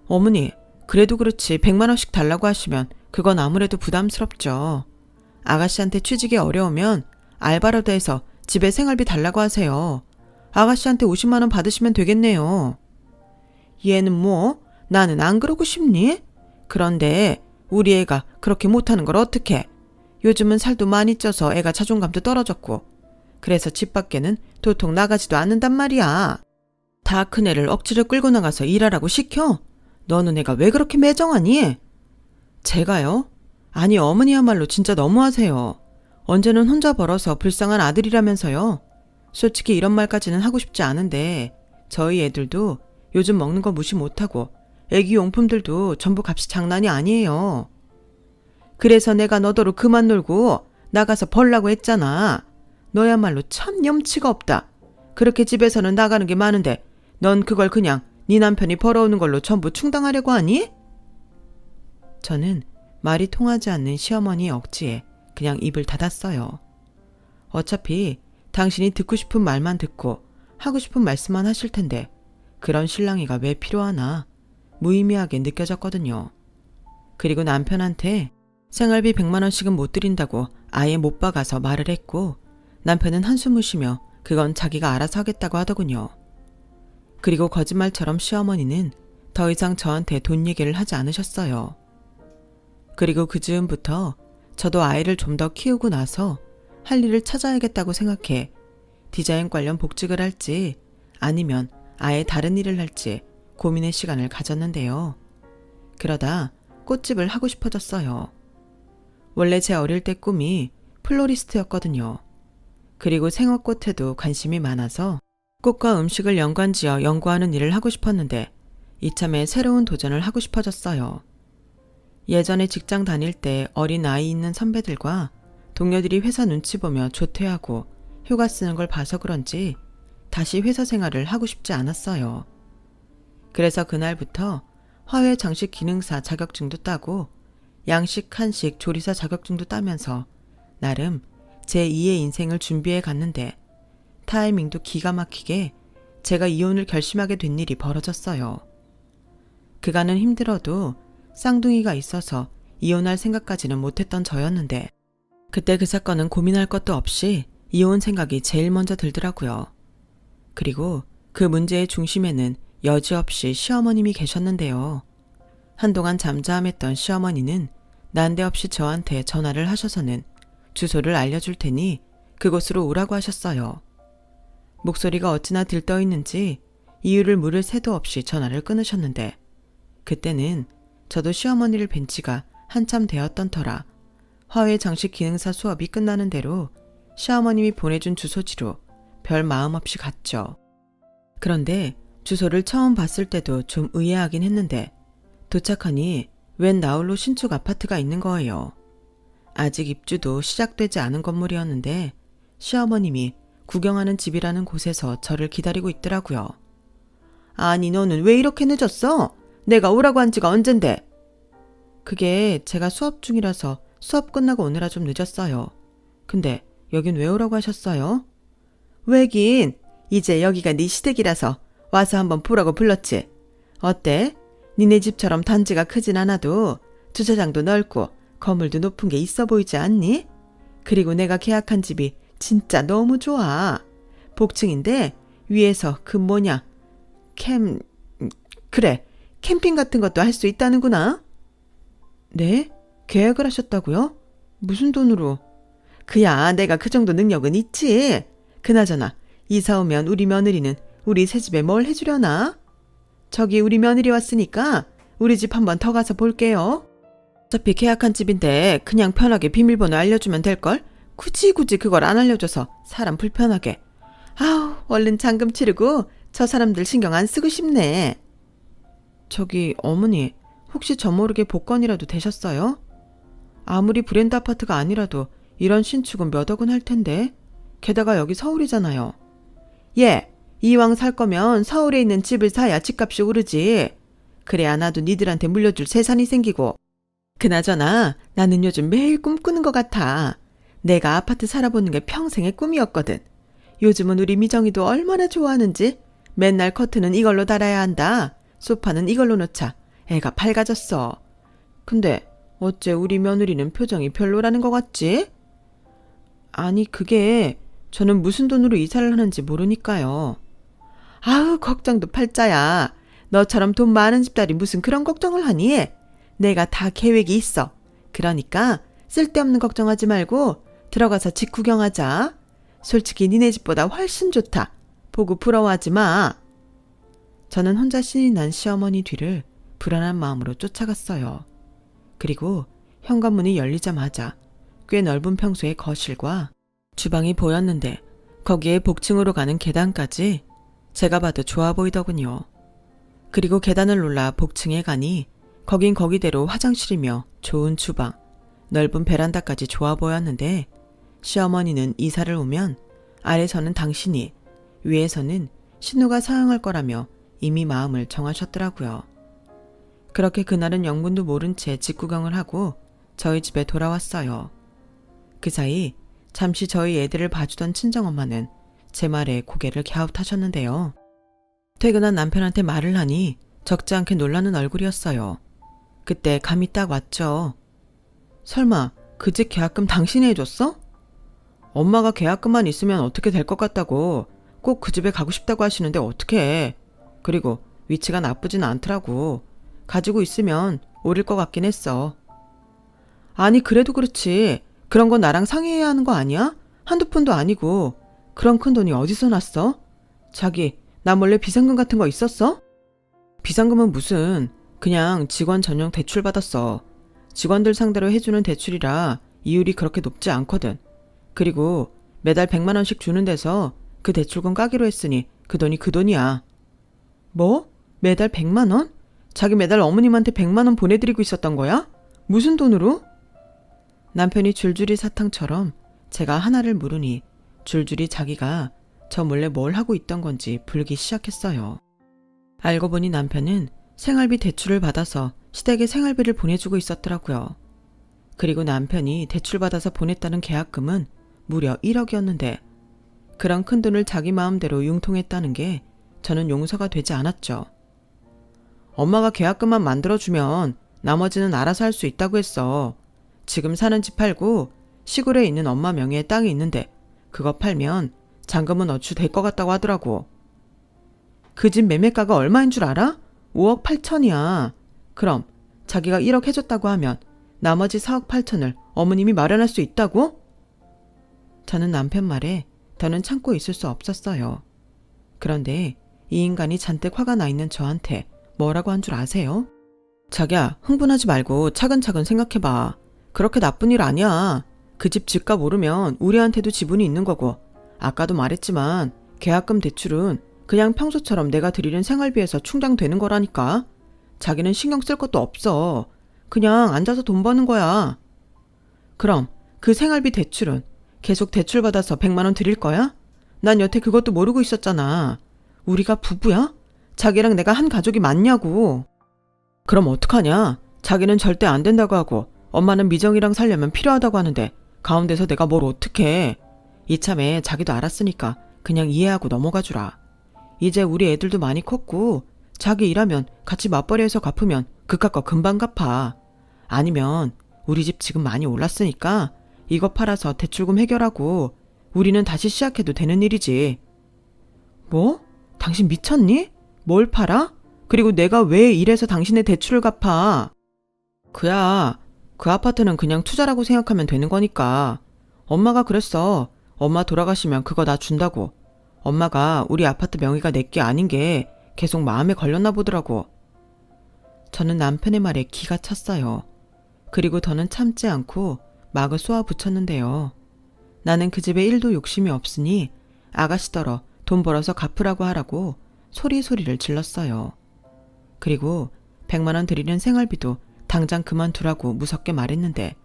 어머니, 그래도 그렇지 100만 원씩 달라고 하시면 그건 아무래도 부담스럽죠. 아가씨한테 취직이 어려우면 알바라도 해서 집에 생활비 달라고 하세요. 아가씨한테 50만 원 받으시면 되겠네요. 얘는 뭐? 나는 안 그러고 싶니? 그런데 우리 애가 그렇게 못하는 걸 어떡해. 요즘은 살도 많이 쪄서 애가 자존감도 떨어졌고 그래서 집 밖에는 도통 나가지도 않는단 말이야. 다 큰 애를 억지로 끌고 나가서 일하라고 시켜? 너는 애가 왜 그렇게 매정하니? 제가요? 아니 어머니야말로 진짜 너무하세요. 언제는 혼자 벌어서 불쌍한 아들이라면서요. 솔직히 이런 말까지는 하고 싶지 않은데 저희 애들도 요즘 먹는 거 무시 못하고 애기 용품들도 전부 값이 장난이 아니에요. 그래서 내가 너더러 그만 놀고 나가서 벌라고 했잖아. 너야말로 참 염치가 없다. 그렇게 집에서는 나가는 게 많은데 넌 그걸 그냥 네 남편이 벌어오는 걸로 전부 충당하려고 하니? 저는 말이 통하지 않는 시어머니의 억지에 그냥 입을 닫았어요. 어차피 당신이 듣고 싶은 말만 듣고 하고 싶은 말씀만 하실 텐데 그런 신랑이가 왜 필요하나 무의미하게 느껴졌거든요. 그리고 남편한테 생활비 100만 원씩은 못 드린다고 아예 못 박아서 말을 했고 남편은 한숨을 쉬며 그건 자기가 알아서 하겠다고 하더군요. 그리고 거짓말처럼 시어머니는 더 이상 저한테 돈 얘기를 하지 않으셨어요. 그리고 그 즈음부터 저도 아이를 좀 더 키우고 나서 할 일을 찾아야겠다고 생각해 디자인 관련 복직을 할지 아니면 아예 다른 일을 할지 고민의 시간을 가졌는데요. 그러다 꽃집을 하고 싶어졌어요. 원래 제 어릴 때 꿈이 플로리스트였거든요. 그리고 생화꽃에도 관심이 많아서 꽃과 음식을 연관지어 연구하는 일을 하고 싶었는데 이참에 새로운 도전을 하고 싶어졌어요. 예전에 직장 다닐 때 어린 아이 있는 선배들과 동료들이 회사 눈치 보며 조퇴하고 휴가 쓰는 걸 봐서 그런지 다시 회사 생활을 하고 싶지 않았어요. 그래서 그날부터 화훼 장식 기능사 자격증도 따고 양식, 한식, 조리사 자격증도 따면서 나름 제2의 인생을 준비해 갔는데 타이밍도 기가 막히게 제가 이혼을 결심하게 된 일이 벌어졌어요. 그간은 힘들어도 쌍둥이가 있어서 이혼할 생각까지는 못했던 저였는데 그때 그 사건은 고민할 것도 없이 이혼 생각이 제일 먼저 들더라고요. 그리고 그 문제의 중심에는 여지없이 시어머님이 계셨는데요. 한동안 잠잠했던 시어머니는 난데없이 저한테 전화를 하셔서는 주소를 알려줄 테니 그곳으로 오라고 하셨어요. 목소리가 어찌나 들떠있는지 이유를 물을 새도 없이 전화를 끊으셨는데 그때는 저도 시어머니를 뵌 지가 한참 되었던 터라 화훼 장식 기능사 수업이 끝나는 대로 시어머님이 보내준 주소지로 별 마음 없이 갔죠. 그런데 주소를 처음 봤을 때도 좀 의아하긴 했는데 도착하니 웬 나홀로 신축 아파트가 있는 거예요. 아직 입주도 시작되지 않은 건물이었는데 시어머님이 구경하는 집이라는 곳에서 저를 기다리고 있더라고요. 아니 너는 왜 이렇게 늦었어? 내가 오라고 한 지가 언젠데? 그게 제가 수업 중이라서 수업 끝나고 오느라 좀 늦었어요. 근데 여긴 왜 오라고 하셨어요? 왜긴 이제 여기가 네 시댁이라서 와서 한번 보라고 불렀지. 어때? 니네 집처럼 단지가 크진 않아도 주차장도 넓고 건물도 높은 게 있어 보이지 않니? 그리고 내가 계약한 집이 진짜 너무 좋아. 복층인데 위에서 그 뭐냐 그래 캠핑 같은 것도 할 수 있다는구나. 네? 계약을 하셨다고요? 무슨 돈으로? 그야 내가 그 정도 능력은 있지. 그나저나 이사 오면 우리 며느리는 우리 새집에 뭘 해주려나? 저기 우리 며느리 왔으니까 우리 집 한번 더 가서 볼게요. 어차피 계약한 집인데 그냥 편하게 비밀번호 알려주면 될걸? 굳이 그걸 안 알려줘서 사람 불편하게. 아우 얼른 잔금 치르고 저 사람들 신경 안 쓰고 싶네. 저기 어머니 혹시 저 모르게 복권이라도 되셨어요? 아무리 브랜드 아파트가 아니라도 이런 신축은 몇 억은 할 텐데. 게다가 여기 서울이잖아요. 예, 이왕 살 거면 서울에 있는 집을 사야 집값이 오르지. 그래야 나도 니들한테 물려줄 재산이 생기고. 그나저나 나는 요즘 매일 꿈꾸는 것 같아. 내가 아파트 살아보는 게 평생의 꿈이었거든. 요즘은 우리 미정이도 얼마나 좋아하는지. 맨날 커튼은 이걸로 달아야 한다. 소파는 이걸로 놓자. 애가 밝아졌어. 근데 어째 우리 며느리는 표정이 별로라는 것 같지? 아니 그게 저는 무슨 돈으로 이사를 하는지 모르니까요. 아우, 걱정도 팔자야. 너처럼 돈 많은 집딸이 무슨 그런 걱정을 하니? 내가 다 계획이 있어. 그러니까 쓸데없는 걱정하지 말고 들어가서 집 구경하자. 솔직히 니네 집보다 훨씬 좋다. 보고 부러워하지 마. 저는 혼자 신이 난 시어머니 뒤를 불안한 마음으로 쫓아갔어요. 그리고 현관문이 열리자마자 꽤 넓은 평수의 거실과 주방이 보였는데 거기에 복층으로 가는 계단까지 제가 봐도 좋아 보이더군요. 그리고 계단을 올라 복층에 가니 거긴 거기대로 화장실이며 좋은 주방, 넓은 베란다까지 좋아 보였는데 시어머니는 이사를 오면 아래서는 당신이, 위에서는 신우가 사용할 거라며 이미 마음을 정하셨더라고요. 그렇게 그날은 영문도 모른 채 집 구경을 하고 저희 집에 돌아왔어요. 그 사이 잠시 저희 애들을 봐주던 친정엄마는 제 말에 고개를 갸웃하셨는데요. 퇴근한 남편한테 말을 하니 적지 않게 놀라는 얼굴이었어요. 그때 감이 딱 왔죠. 설마 그 집 계약금 당신이 해줬어? 엄마가 계약금만 있으면 어떻게 될 것 같다고 꼭 그 집에 가고 싶다고 하시는데 어떡해. 그리고 위치가 나쁘진 않더라고. 가지고 있으면 오를 것 같긴 했어. 아니 그래도 그렇지. 그런 건 나랑 상의해야 하는 거 아니야? 한두 푼도 아니고. 그런 큰 돈이 어디서 났어? 자기 나 몰래 비상금 같은 거 있었어? 비상금은 무슨, 그냥 직원 전용 대출 받았어. 직원들 상대로 해주는 대출이라 이율이 그렇게 높지 않거든. 그리고 매달 100만 원씩 주는 데서 그 대출금 까기로 했으니 그 돈이 그 돈이야. 뭐? 매달 100만 원? 자기 매달 어머님한테 100만 원 보내드리고 있었던 거야? 무슨 돈으로? 남편이 줄줄이 사탕처럼 제가 하나를 물으니 줄줄이 자기가 저 몰래 뭘 하고 있던 건지 불기 시작했어요. 알고 보니 남편은 생활비 대출을 받아서 시댁에 생활비를 보내주고 있었더라고요. 그리고 남편이 대출받아서 보냈다는 계약금은 무려 1억이었는데 그런 큰 돈을 자기 마음대로 융통했다는 게 저는 용서가 되지 않았죠. 엄마가 계약금만 만들어주면 나머지는 알아서 할 수 있다고 했어. 지금 사는 집 팔고 시골에 있는 엄마 명의의 땅이 있는데 그거 팔면 잔금은 어추 될 것 같다고 하더라고. 그 집 매매가가 얼마인 줄 알아? 5억 8천이야. 그럼 자기가 1억 해줬다고 하면 나머지 4억 8천을 어머님이 마련할 수 있다고? 저는 남편 말에 더는 참고 있을 수 없었어요. 그런데 이 인간이 잔뜩 화가 나 있는 저한테 뭐라고 한 줄 아세요? 자기야, 흥분하지 말고 차근차근 생각해봐. 그렇게 나쁜 일 아니야. 그 집 집값 오르면 우리한테도 지분이 있는 거고, 아까도 말했지만 계약금 대출은 그냥 평소처럼 내가 드리는 생활비에서 충당되는 거라니까. 자기는 신경 쓸 것도 없어. 그냥 앉아서 돈 버는 거야. 그럼 그 생활비 대출은 계속 대출받아서 100만 원 드릴 거야? 난 여태 그것도 모르고 있었잖아. 우리가 부부야? 자기랑 내가 한 가족이 맞냐고. 그럼 어떡하냐? 자기는 절대 안 된다고 하고 엄마는 미정이랑 살려면 필요하다고 하는데 가운데서 내가 뭘 어떡해. 이참에 자기도 알았으니까 그냥 이해하고 넘어가 주라. 이제 우리 애들도 많이 컸고 자기 일하면 같이 맞벌이해서 갚으면 그깟 거 금방 갚아. 아니면 우리 집 지금 많이 올랐으니까 이거 팔아서 대출금 해결하고 우리는 다시 시작해도 되는 일이지. 뭐? 당신 미쳤니? 뭘 팔아? 그리고 내가 왜 이래서 당신의 대출을 갚아? 그야, 그 아파트는 그냥 투자라고 생각하면 되는 거니까. 엄마가 그랬어. 엄마 돌아가시면 그거 나 준다고. 엄마가 우리 아파트 명의가 내게 아닌 게 계속 마음에 걸렸나 보더라고. 저는 남편의 말에 기가 찼어요. 그리고 더는 참지 않고 막을 쏘아 붙였는데요. 나는 그 집에 1도 욕심이 없으니 아가씨더러 돈 벌어서 갚으라고 하라고 소리소리를 질렀어요. 그리고 100만 원 드리는 생활비도 당장 그만두라고 무섭게 말했는데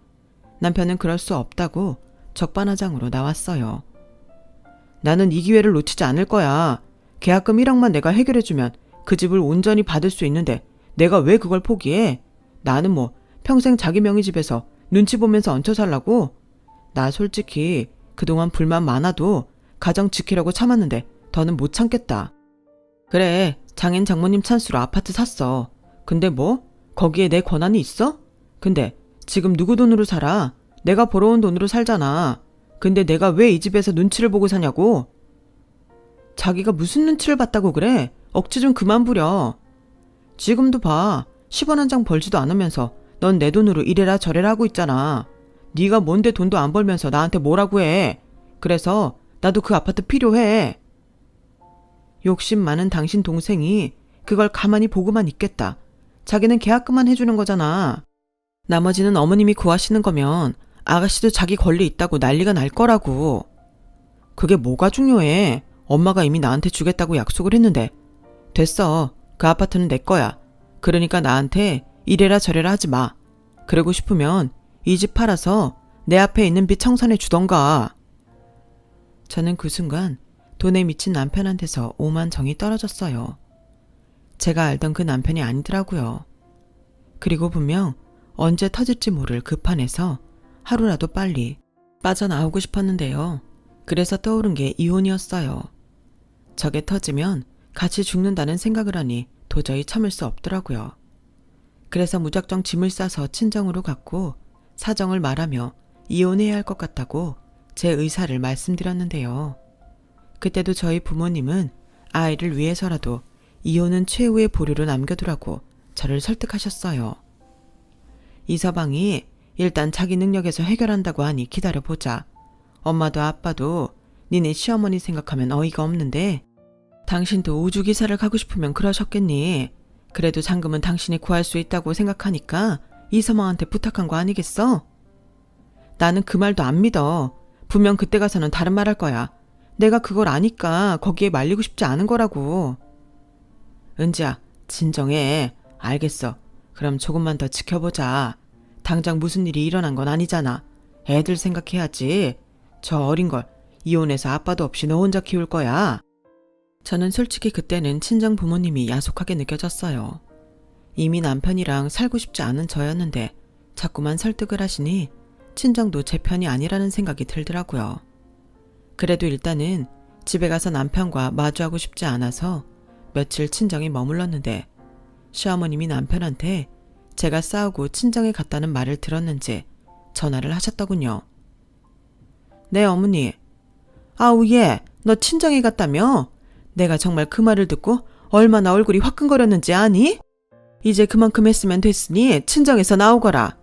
남편은 그럴 수 없다고 적반하장으로 나왔어요. 나는 이 기회를 놓치지 않을 거야. 계약금 1억만 내가 해결해주면 그 집을 온전히 받을 수 있는데 내가 왜 그걸 포기해? 나는 뭐 평생 자기 명의 집에서 눈치 보면서 얹혀 살라고? 나 솔직히 그동안 불만 많아도 가정 지키려고 참았는데 더는 못 참겠다. 그래, 장인 장모님 찬스로 아파트 샀어. 근데 뭐? 거기에 내 권한이 있어? 근데 지금 누구 돈으로 살아? 내가 벌어온 돈으로 살잖아. 근데 내가 왜 이 집에서 눈치를 보고 사냐고? 자기가 무슨 눈치를 봤다고 그래? 억지 좀 그만 부려. 지금도 봐. 10원 한 장 벌지도 않으면서 넌 내 돈으로 이래라 저래라 하고 있잖아. 네가 뭔데 돈도 안 벌면서 나한테 뭐라고 해. 그래서 나도 그 아파트 필요해. 욕심 많은 당신 동생이 그걸 가만히 보고만 있겠다. 자기는 계약금만 해주는 거잖아. 나머지는 어머님이 구하시는 거면 아가씨도 자기 권리 있다고 난리가 날 거라고. 그게 뭐가 중요해. 엄마가 이미 나한테 주겠다고 약속을 했는데. 됐어. 그 아파트는 내 거야. 그러니까 나한테 이래라 저래라 하지 마. 그러고 싶으면 이 집 팔아서 내 앞에 있는 빚 청산해 주던가. 저는 그 순간 돈에 미친 남편한테서 오만 정이 떨어졌어요. 제가 알던 그 남편이 아니더라고요. 그리고 분명 언제 터질지 모를 급한에서 하루라도 빨리 빠져나오고 싶었는데요. 그래서 떠오른 게 이혼이었어요. 저게 터지면 같이 죽는다는 생각을 하니 도저히 참을 수 없더라고요. 그래서 무작정 짐을 싸서 친정으로 갔고 사정을 말하며 이혼해야 할 것 같다고 제 의사를 말씀드렸는데요. 그때도 저희 부모님은 아이를 위해서라도 이혼은 최후의 보류로 남겨두라고 저를 설득하셨어요. 이서방이 일단 자기 능력에서 해결한다고 하니 기다려보자. 엄마도 아빠도 니네 시어머니 생각하면 어이가 없는데 당신도 우주기사를 가고 싶으면 그러셨겠니? 그래도 잔금은 당신이 구할 수 있다고 생각하니까 이서방한테 부탁한 거 아니겠어? 나는 그 말도 안 믿어. 분명 그때 가서는 다른 말 할 거야. 내가 그걸 아니까 거기에 말리고 싶지 않은 거라고. 은지야, 진정해. 알겠어. 그럼 조금만 더 지켜보자. 당장 무슨 일이 일어난 건 아니잖아. 애들 생각해야지. 저 어린 걸 이혼해서 아빠도 없이 너 혼자 키울 거야. 저는 솔직히 그때는 친정 부모님이 야속하게 느껴졌어요. 이미 남편이랑 살고 싶지 않은 저였는데 자꾸만 설득을 하시니 친정도 제 편이 아니라는 생각이 들더라고요. 그래도 일단은 집에 가서 남편과 마주하고 싶지 않아서 며칠 친정에 머물렀는데 시어머님이 남편한테 제가 싸우고 친정에 갔다는 말을 들었는지 전화를 하셨더군요. 네, 어머니. 아우, 얘, 너 친정에 갔다며? 내가 정말 그 말을 듣고 얼마나 얼굴이 화끈거렸는지 아니? 이제 그만큼 했으면 됐으니 친정에서 나오거라.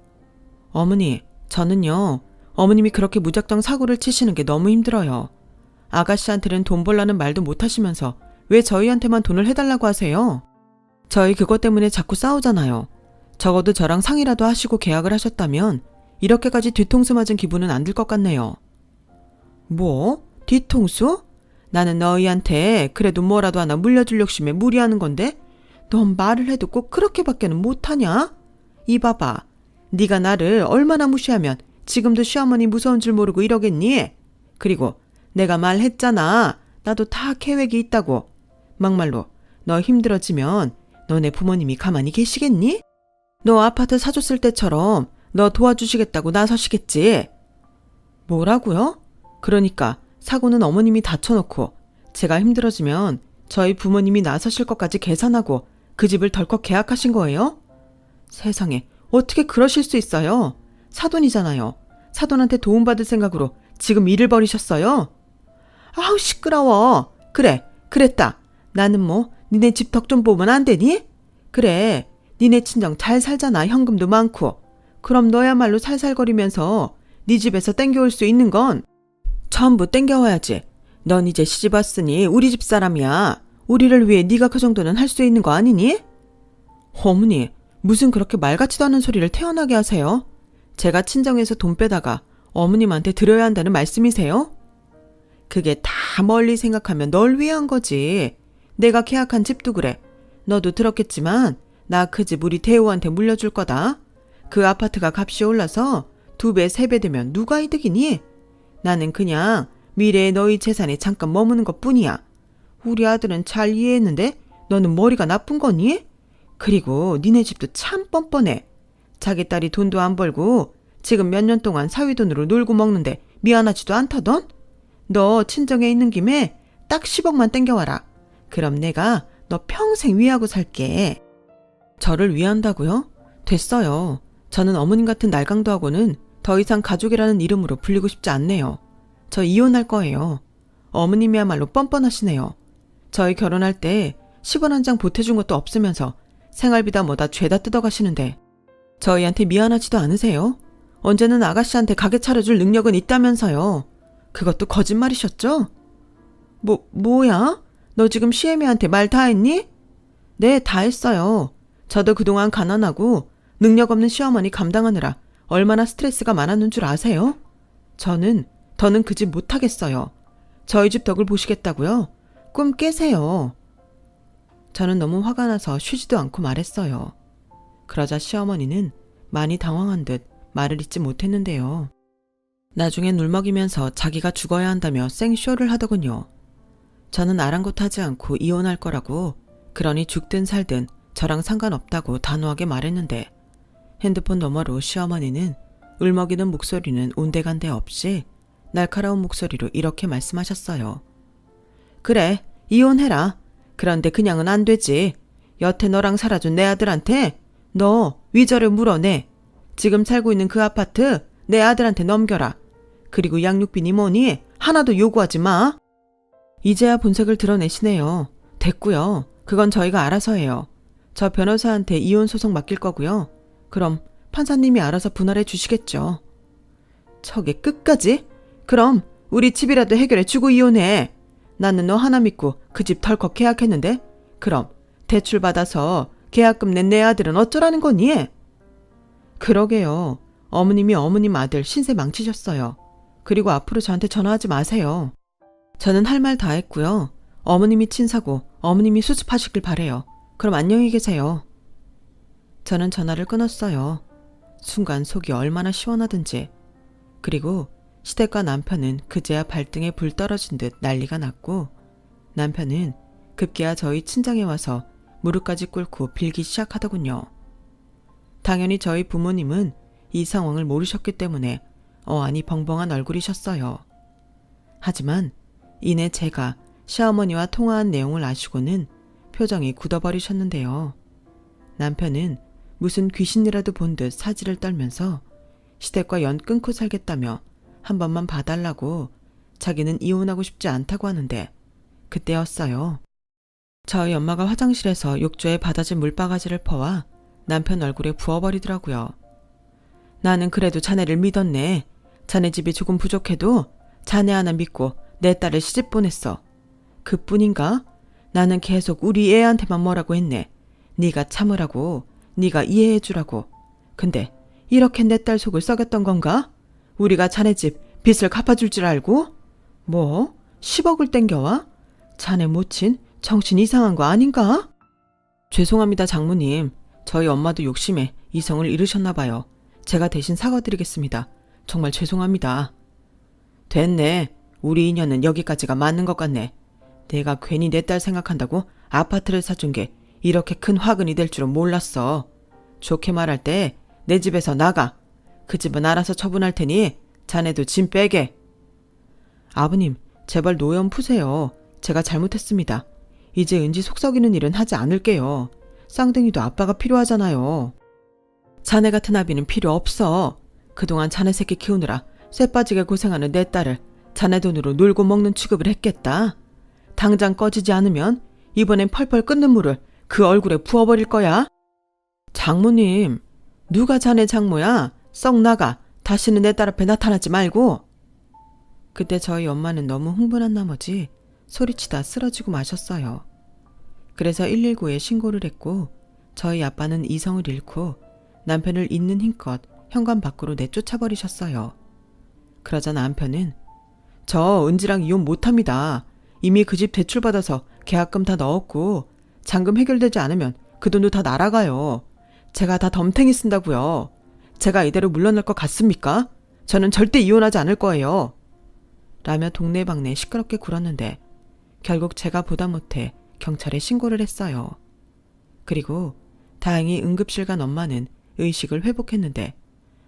어머니, 저는요, 어머님이 그렇게 무작정 사고를 치시는 게 너무 힘들어요. 아가씨한테는 돈 벌라는 말도 못 하시면서 왜 저희한테만 돈을 해달라고 하세요? 저희 그것 때문에 자꾸 싸우잖아요. 적어도 저랑 상의라도 하시고 계약을 하셨다면 이렇게까지 뒤통수 맞은 기분은 안 들 것 같네요. 뭐? 뒤통수? 나는 너희한테 그래도 뭐라도 하나 물려줄 욕심에 무리하는 건데 넌 말을 해도 꼭 그렇게밖에는 못하냐? 이 봐봐. 네가 나를 얼마나 무시하면 지금도 시어머니 무서운 줄 모르고 이러겠니? 그리고 내가 말했잖아. 나도 다 계획이 있다고. 막말로 너 힘들어지면 너네 부모님이 가만히 계시겠니? 너 아파트 사줬을 때처럼 너 도와주시겠다고 나서시겠지. 뭐라고요? 그러니까 사고는 어머님이 다쳐놓고 제가 힘들어지면 저희 부모님이 나서실 것까지 계산하고 그 집을 덜컥 계약하신 거예요? 세상에 어떻게 그러실 수 있어요? 사돈이잖아요. 사돈한테 도움받을 생각으로 지금 일을 벌이셨어요? 아우 시끄러워. 그래 그랬다. 나는 뭐 니네 집 덕 좀 보면 안 되니? 그래 니네 친정 잘 살잖아. 현금도 많고. 그럼 너야말로 살살거리면서 네 집에서 땡겨올 수 있는 건 전부 땡겨와야지. 넌 이제 시집 왔으니 우리 집 사람이야. 우리를 위해 네가 그 정도는 할 수 있는 거 아니니? 어머니 무슨 그렇게 말 같지도 않은 소리를 태어나게 하세요? 제가 친정에서 돈 빼다가 어머님한테 드려야 한다는 말씀이세요? 그게 다 멀리 생각하면 널 위해 한 거지. 내가 계약한 집도 그래. 너도 들었겠지만 나 그 집 우리 대호한테 물려줄 거다. 그 아파트가 값이 올라서 2배, 3배 되면 누가 이득이니? 나는 그냥 미래의 너희 재산에 잠깐 머무는 것뿐이야. 우리 아들은 잘 이해했는데 너는 머리가 나쁜 거니? 그리고 니네 집도 참 뻔뻔해. 자기 딸이 돈도 안 벌고 지금 몇 년 동안 사위돈으로 놀고 먹는데 미안하지도 않다던? 너 친정에 있는 김에 딱 10억만 땡겨와라. 그럼 내가 너 평생 위하고 살게. 저를 위한다고요? 됐어요. 저는 어머님 같은 날강도하고는 더 이상 가족이라는 이름으로 불리고 싶지 않네요. 저 이혼할 거예요. 어머님이야말로 뻔뻔하시네요. 저희 결혼할 때 10원 한 장 보태준 것도 없으면서 생활비다 뭐다 죄다 뜯어가시는데 저희한테 미안하지도 않으세요? 언제는 아가씨한테 가게 차려줄 능력은 있다면서요. 그것도 거짓말이셨죠? 뭐야? 너 지금 시애미한테 말 다 했니? 네, 다 했어요. 저도 그동안 가난하고 능력 없는 시어머니 감당하느라 얼마나 스트레스가 많았는 줄 아세요? 더는 그 집 못하겠어요. 저희 집 덕을 보시겠다고요? 꿈 깨세요. 저는 너무 화가 나서 쉬지도 않고 말했어요. 그러자 시어머니는 많이 당황한 듯 말을 잇지 못했는데요. 나중에 울먹이면서 자기가 죽어야 한다며 생쇼를 하더군요. 저는 아랑곳하지 않고 이혼할 거라고, 그러니 죽든 살든 저랑 상관없다고 단호하게 말했는데 핸드폰 너머로 시어머니는 울먹이는 목소리는 온데간데 없이 날카로운 목소리로 이렇게 말씀하셨어요. 그래, 이혼해라. 그런데 그냥은 안 되지. 여태 너랑 살아준 내 아들한테 너 위자료 물어내. 지금 살고 있는 그 아파트 내 아들한테 넘겨라. 그리고 양육비니 뭐니 하나도 요구하지 마. 이제야 본색을 드러내시네요. 됐고요. 그건 저희가 알아서 해요. 저 변호사한테 이혼 소송 맡길 거고요. 그럼 판사님이 알아서 분할해 주시겠죠. 저게 끝까지? 그럼 우리 집이라도 해결해 주고 이혼해. 나는 너 하나 믿고 그 집 덜컥 계약했는데 그럼 대출 받아서 계약금 낸 내 아들은 어쩌라는 거니? 그러게요. 어머님이 어머님 아들 신세 망치셨어요. 그리고 앞으로 저한테 전화하지 마세요. 저는 할 말 다 했고요. 어머님이 친사고 어머님이 수습하시길 바래요. 그럼 안녕히 계세요. 저는 전화를 끊었어요. 순간 속이 얼마나 시원하든지. 그리고 시댁과 남편은 그제야 발등에 불 떨어진 듯 난리가 났고 남편은 급기야 저희 친정에 와서 무릎까지 꿇고 빌기 시작하더군요. 당연히 저희 부모님은 이 상황을 모르셨기 때문에 어안이 벙벙한 얼굴이셨어요. 하지만 이내 제가 시어머니와 통화한 내용을 아시고는 표정이 굳어버리셨는데요. 남편은 무슨 귀신이라도 본 듯 사지를 떨면서 시댁과 연 끊고 살겠다며 한 번만 봐달라고 자기는 이혼하고 싶지 않다고 하는데 그때였어요. 저희 엄마가 화장실에서 욕조에 받아진 물바가지를 퍼와 남편 얼굴에 부어버리더라고요. 나는 그래도 자네를 믿었네. 자네 집이 조금 부족해도 자네 하나 믿고 내 딸을 시집 보냈어. 그뿐인가? 나는 계속 우리 애한테만 뭐라고 했네. 네가 참으라고, 네가 이해해주라고. 근데 이렇게 내 딸 속을 썩였던 건가? 우리가 자네 집 빚을 갚아줄 줄 알고? 뭐? 10억을 땡겨와? 자네 모친 정신 이상한 거 아닌가? 죄송합니다, 장모님. 저희 엄마도 욕심에 이성을 잃으셨나 봐요. 제가 대신 사과드리겠습니다. 정말 죄송합니다. 됐네. 우리 인연은 여기까지가 맞는 것 같네. 내가 괜히 내 딸 생각한다고 아파트를 사준 게 이렇게 큰 화근이 될 줄은 몰랐어. 좋게 말할 때 내 집에서 나가. 그 집은 알아서 처분할 테니 자네도 짐 빼게. 아버님, 제발 노염 푸세요. 제가 잘못했습니다. 이제 은지 속썩이는 일은 하지 않을게요. 쌍둥이도 아빠가 필요하잖아요. 자네 같은 아비는 필요 없어. 그동안 자네 새끼 키우느라 쇠 빠지게 고생하는 내 딸을 자네 돈으로 놀고 먹는 취급을 했겠다. 당장 꺼지지 않으면 이번엔 펄펄 끓는 물을 그 얼굴에 부어버릴 거야. 장모님, 누가 자네 장모야? 썩 나가. 다시는 내 딸 앞에 나타나지 말고. 그때 저희 엄마는 너무 흥분한 나머지 소리치다 쓰러지고 마셨어요. 그래서 119에 신고를 했고 저희 아빠는 이성을 잃고 남편을 있는 힘껏 현관 밖으로 내쫓아버리셨어요. 그러자 남편은 저 은지랑 이혼 못합니다. 이미 그 집 대출받아서 계약금 다 넣었고 잔금 해결되지 않으면 그 돈도 다 날아가요. 제가 다 덤탱이 쓴다고요. 제가 이대로 물러날 것 같습니까? 저는 절대 이혼하지 않을 거예요. 라며 동네방네 시끄럽게 굴었는데 결국 제가 보다 못해 경찰에 신고를 했어요. 그리고 다행히 응급실 간 엄마는 의식을 회복했는데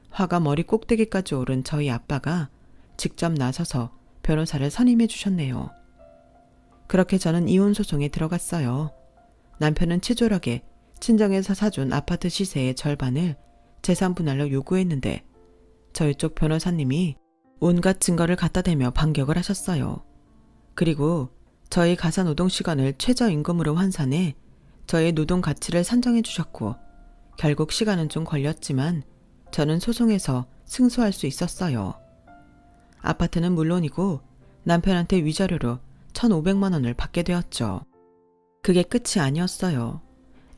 화가 머리 꼭대기까지 오른 저희 아빠가 직접 나서서 변호사를 선임해 주셨네요. 그렇게 저는 이혼 소송에 들어갔어요. 남편은 치졸하게 친정에서 사준 아파트 시세의 절반을 재산 분할로 요구했는데 저희 쪽 변호사님이 온갖 증거를 갖다 대며 반격을 하셨어요. 그리고 저희 가사노동 시간을 최저임금으로 환산해 저의 노동 가치를 산정해 주셨고 결국 시간은 좀 걸렸지만 저는 소송에서 승소할 수 있었어요. 아파트는 물론이고 남편한테 위자료로 1,500만 원을 받게 되었죠. 그게 끝이 아니었어요.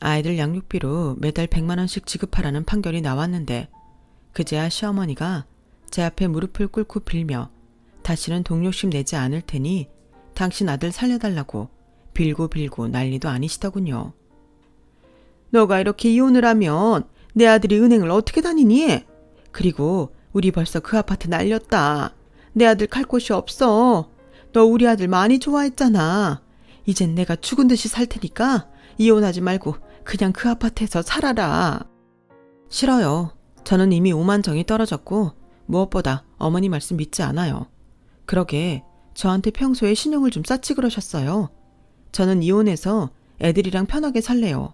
아이들 양육비로 매달 100만 원씩 지급하라는 판결이 나왔는데 그제야 시어머니가 제 앞에 무릎을 꿇고 빌며 다시는 동료심 내지 않을 테니 당신 아들 살려달라고 빌고 난리도 아니시더군요. 너가 이렇게 이혼을 하면 내 아들이 은행을 어떻게 다니니? 그리고 우리 벌써 그 아파트 날렸다. 내 아들 갈 곳이 없어. 너 우리 아들 많이 좋아했잖아. 이젠 내가 죽은 듯이 살 테니까 이혼하지 말고 그냥 그 아파트에서 살아라. 싫어요. 저는 이미 오만정이 떨어졌고 무엇보다 어머니 말씀 믿지 않아요. 그러게 저한테 평소에 신용을 좀 쌓지 그러셨어요. 저는 이혼해서 애들이랑 편하게 살래요.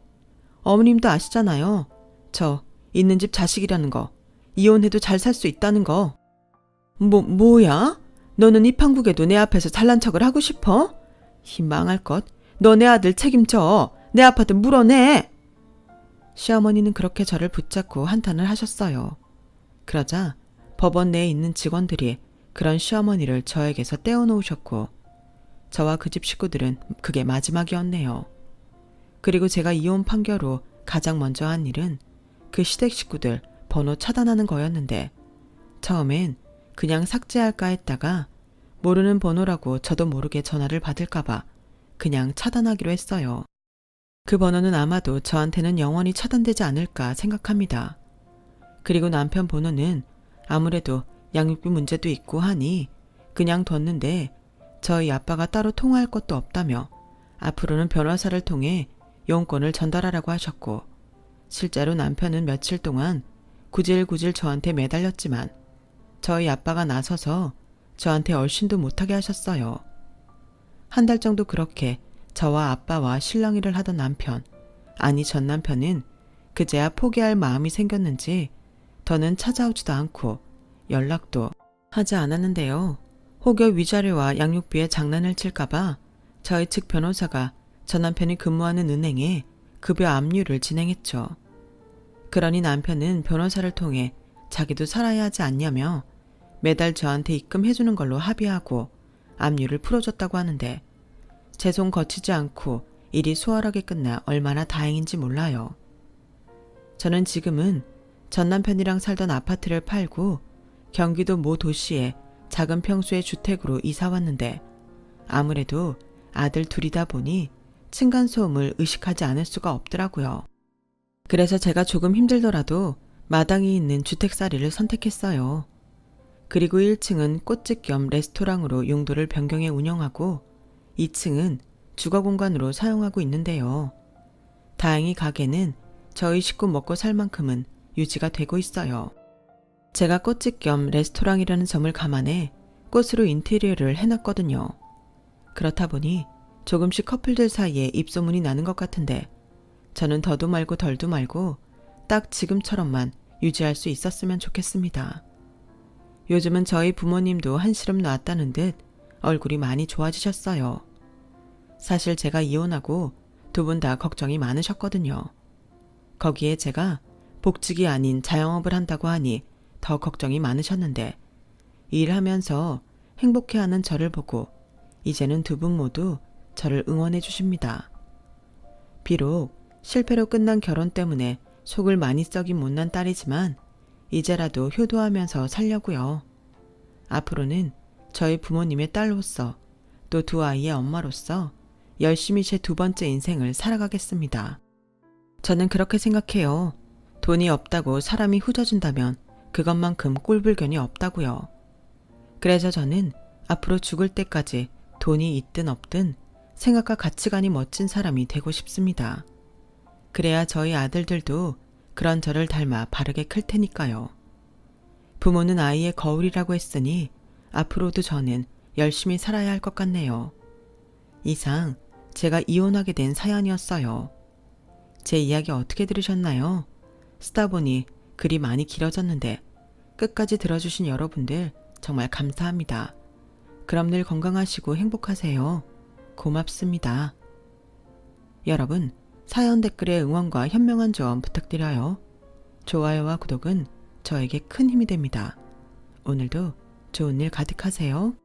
어머님도 아시잖아요. 저 있는 집 자식이라는 거. 이혼해도 잘 살 수 있다는 거. 뭐야? 너는 이 판국에도 내 앞에서 잘난 척을 하고 싶어? 이 망할 것. 너 내 아들 책임져. 내 아파트 물어내. 시어머니는 그렇게 저를 붙잡고 한탄을 하셨어요. 그러자 법원 내에 있는 직원들이 그런 시어머니를 저에게서 떼어놓으셨고 저와 그 집 식구들은 그게 마지막이었네요. 그리고 제가 이혼 판결 후 가장 먼저 한 일은 그 시댁 식구들 번호 차단하는 거였는데 처음엔 그냥 삭제할까 했다가 모르는 번호라고 저도 모르게 전화를 받을까봐 그냥 차단하기로 했어요. 그 번호는 아마도 저한테는 영원히 차단되지 않을까 생각합니다. 그리고 남편 번호는 아무래도 양육비 문제도 있고 하니 그냥 뒀는데 저희 아빠가 따로 통화할 것도 없다며 앞으로는 변호사를 통해 용건을 전달하라고 하셨고 실제로 남편은 며칠 동안 구질구질 저한테 매달렸지만 저희 아빠가 나서서 저한테 얼씬도 못하게 하셨어요. 한 달 정도 그렇게 저와 아빠와 실랑이를 하던 남편, 아니 전 남편은 그제야 포기할 마음이 생겼는지 더는 찾아오지도 않고 연락도 하지 않았는데요. 혹여 위자료와 양육비에 장난을 칠까봐 저희 측 변호사가 전 남편이 근무하는 은행에 급여 압류를 진행했죠. 그러니 남편은 변호사를 통해 자기도 살아야 하지 않냐며 매달 저한테 입금해주는 걸로 합의하고 압류를 풀어줬다고 하는데 제 손 거치지 않고 일이 수월하게 끝나 얼마나 다행인지 몰라요. 저는 지금은 전 남편이랑 살던 아파트를 팔고 경기도 모 도시에 작은 평수의 주택으로 이사 왔는데 아무래도 아들 둘이다 보니 층간소음을 의식하지 않을 수가 없더라고요. 그래서 제가 조금 힘들더라도 마당이 있는 주택살이를 선택했어요. 그리고 1층은 꽃집 겸 레스토랑으로 용도를 변경해 운영하고 2층은 주거 공간으로 사용하고 있는데요. 다행히 가게는 저희 식구 먹고 살 만큼은 유지가 되고 있어요. 제가 꽃집 겸 레스토랑이라는 점을 감안해 꽃으로 인테리어를 해놨거든요. 그렇다 보니 조금씩 커플들 사이에 입소문이 나는 것 같은데 저는 더도 말고 덜도 말고 딱 지금처럼만 유지할 수 있었으면 좋겠습니다. 요즘은 저희 부모님도 한시름 놨다는 듯 얼굴이 많이 좋아지셨어요. 사실 제가 이혼하고 두 분 다 걱정이 많으셨거든요. 거기에 제가 복직이 아닌 자영업을 한다고 하니 더 걱정이 많으셨는데 일하면서 행복해하는 저를 보고 이제는 두 분 모두 저를 응원해 주십니다. 비록 실패로 끝난 결혼 때문에 속을 많이 썩인 못난 딸이지만 이제라도 효도하면서 살려고요. 앞으로는 저희 부모님의 딸로서 또 두 아이의 엄마로서 열심히 제 두 번째 인생을 살아가겠습니다. 저는 그렇게 생각해요. 돈이 없다고 사람이 후져준다면 그것만큼 꼴불견이 없다고요. 그래서 저는 앞으로 죽을 때까지 돈이 있든 없든 생각과 가치관이 멋진 사람이 되고 싶습니다. 그래야 저희 아들들도 그런 저를 닮아 바르게 클 테니까요. 부모는 아이의 거울이라고 했으니 앞으로도 저는 열심히 살아야 할 것 같네요. 이상 제가 이혼하게 된 사연이었어요. 제 이야기 어떻게 들으셨나요? 쓰다 보니 글이 많이 길어졌는데 끝까지 들어주신 여러분들 정말 감사합니다. 그럼 늘 건강하시고 행복하세요. 고맙습니다. 여러분, 사연 댓글에 응원과 현명한 조언 부탁드려요. 좋아요와 구독은 저에게 큰 힘이 됩니다. 오늘도 좋은 일 가득하세요.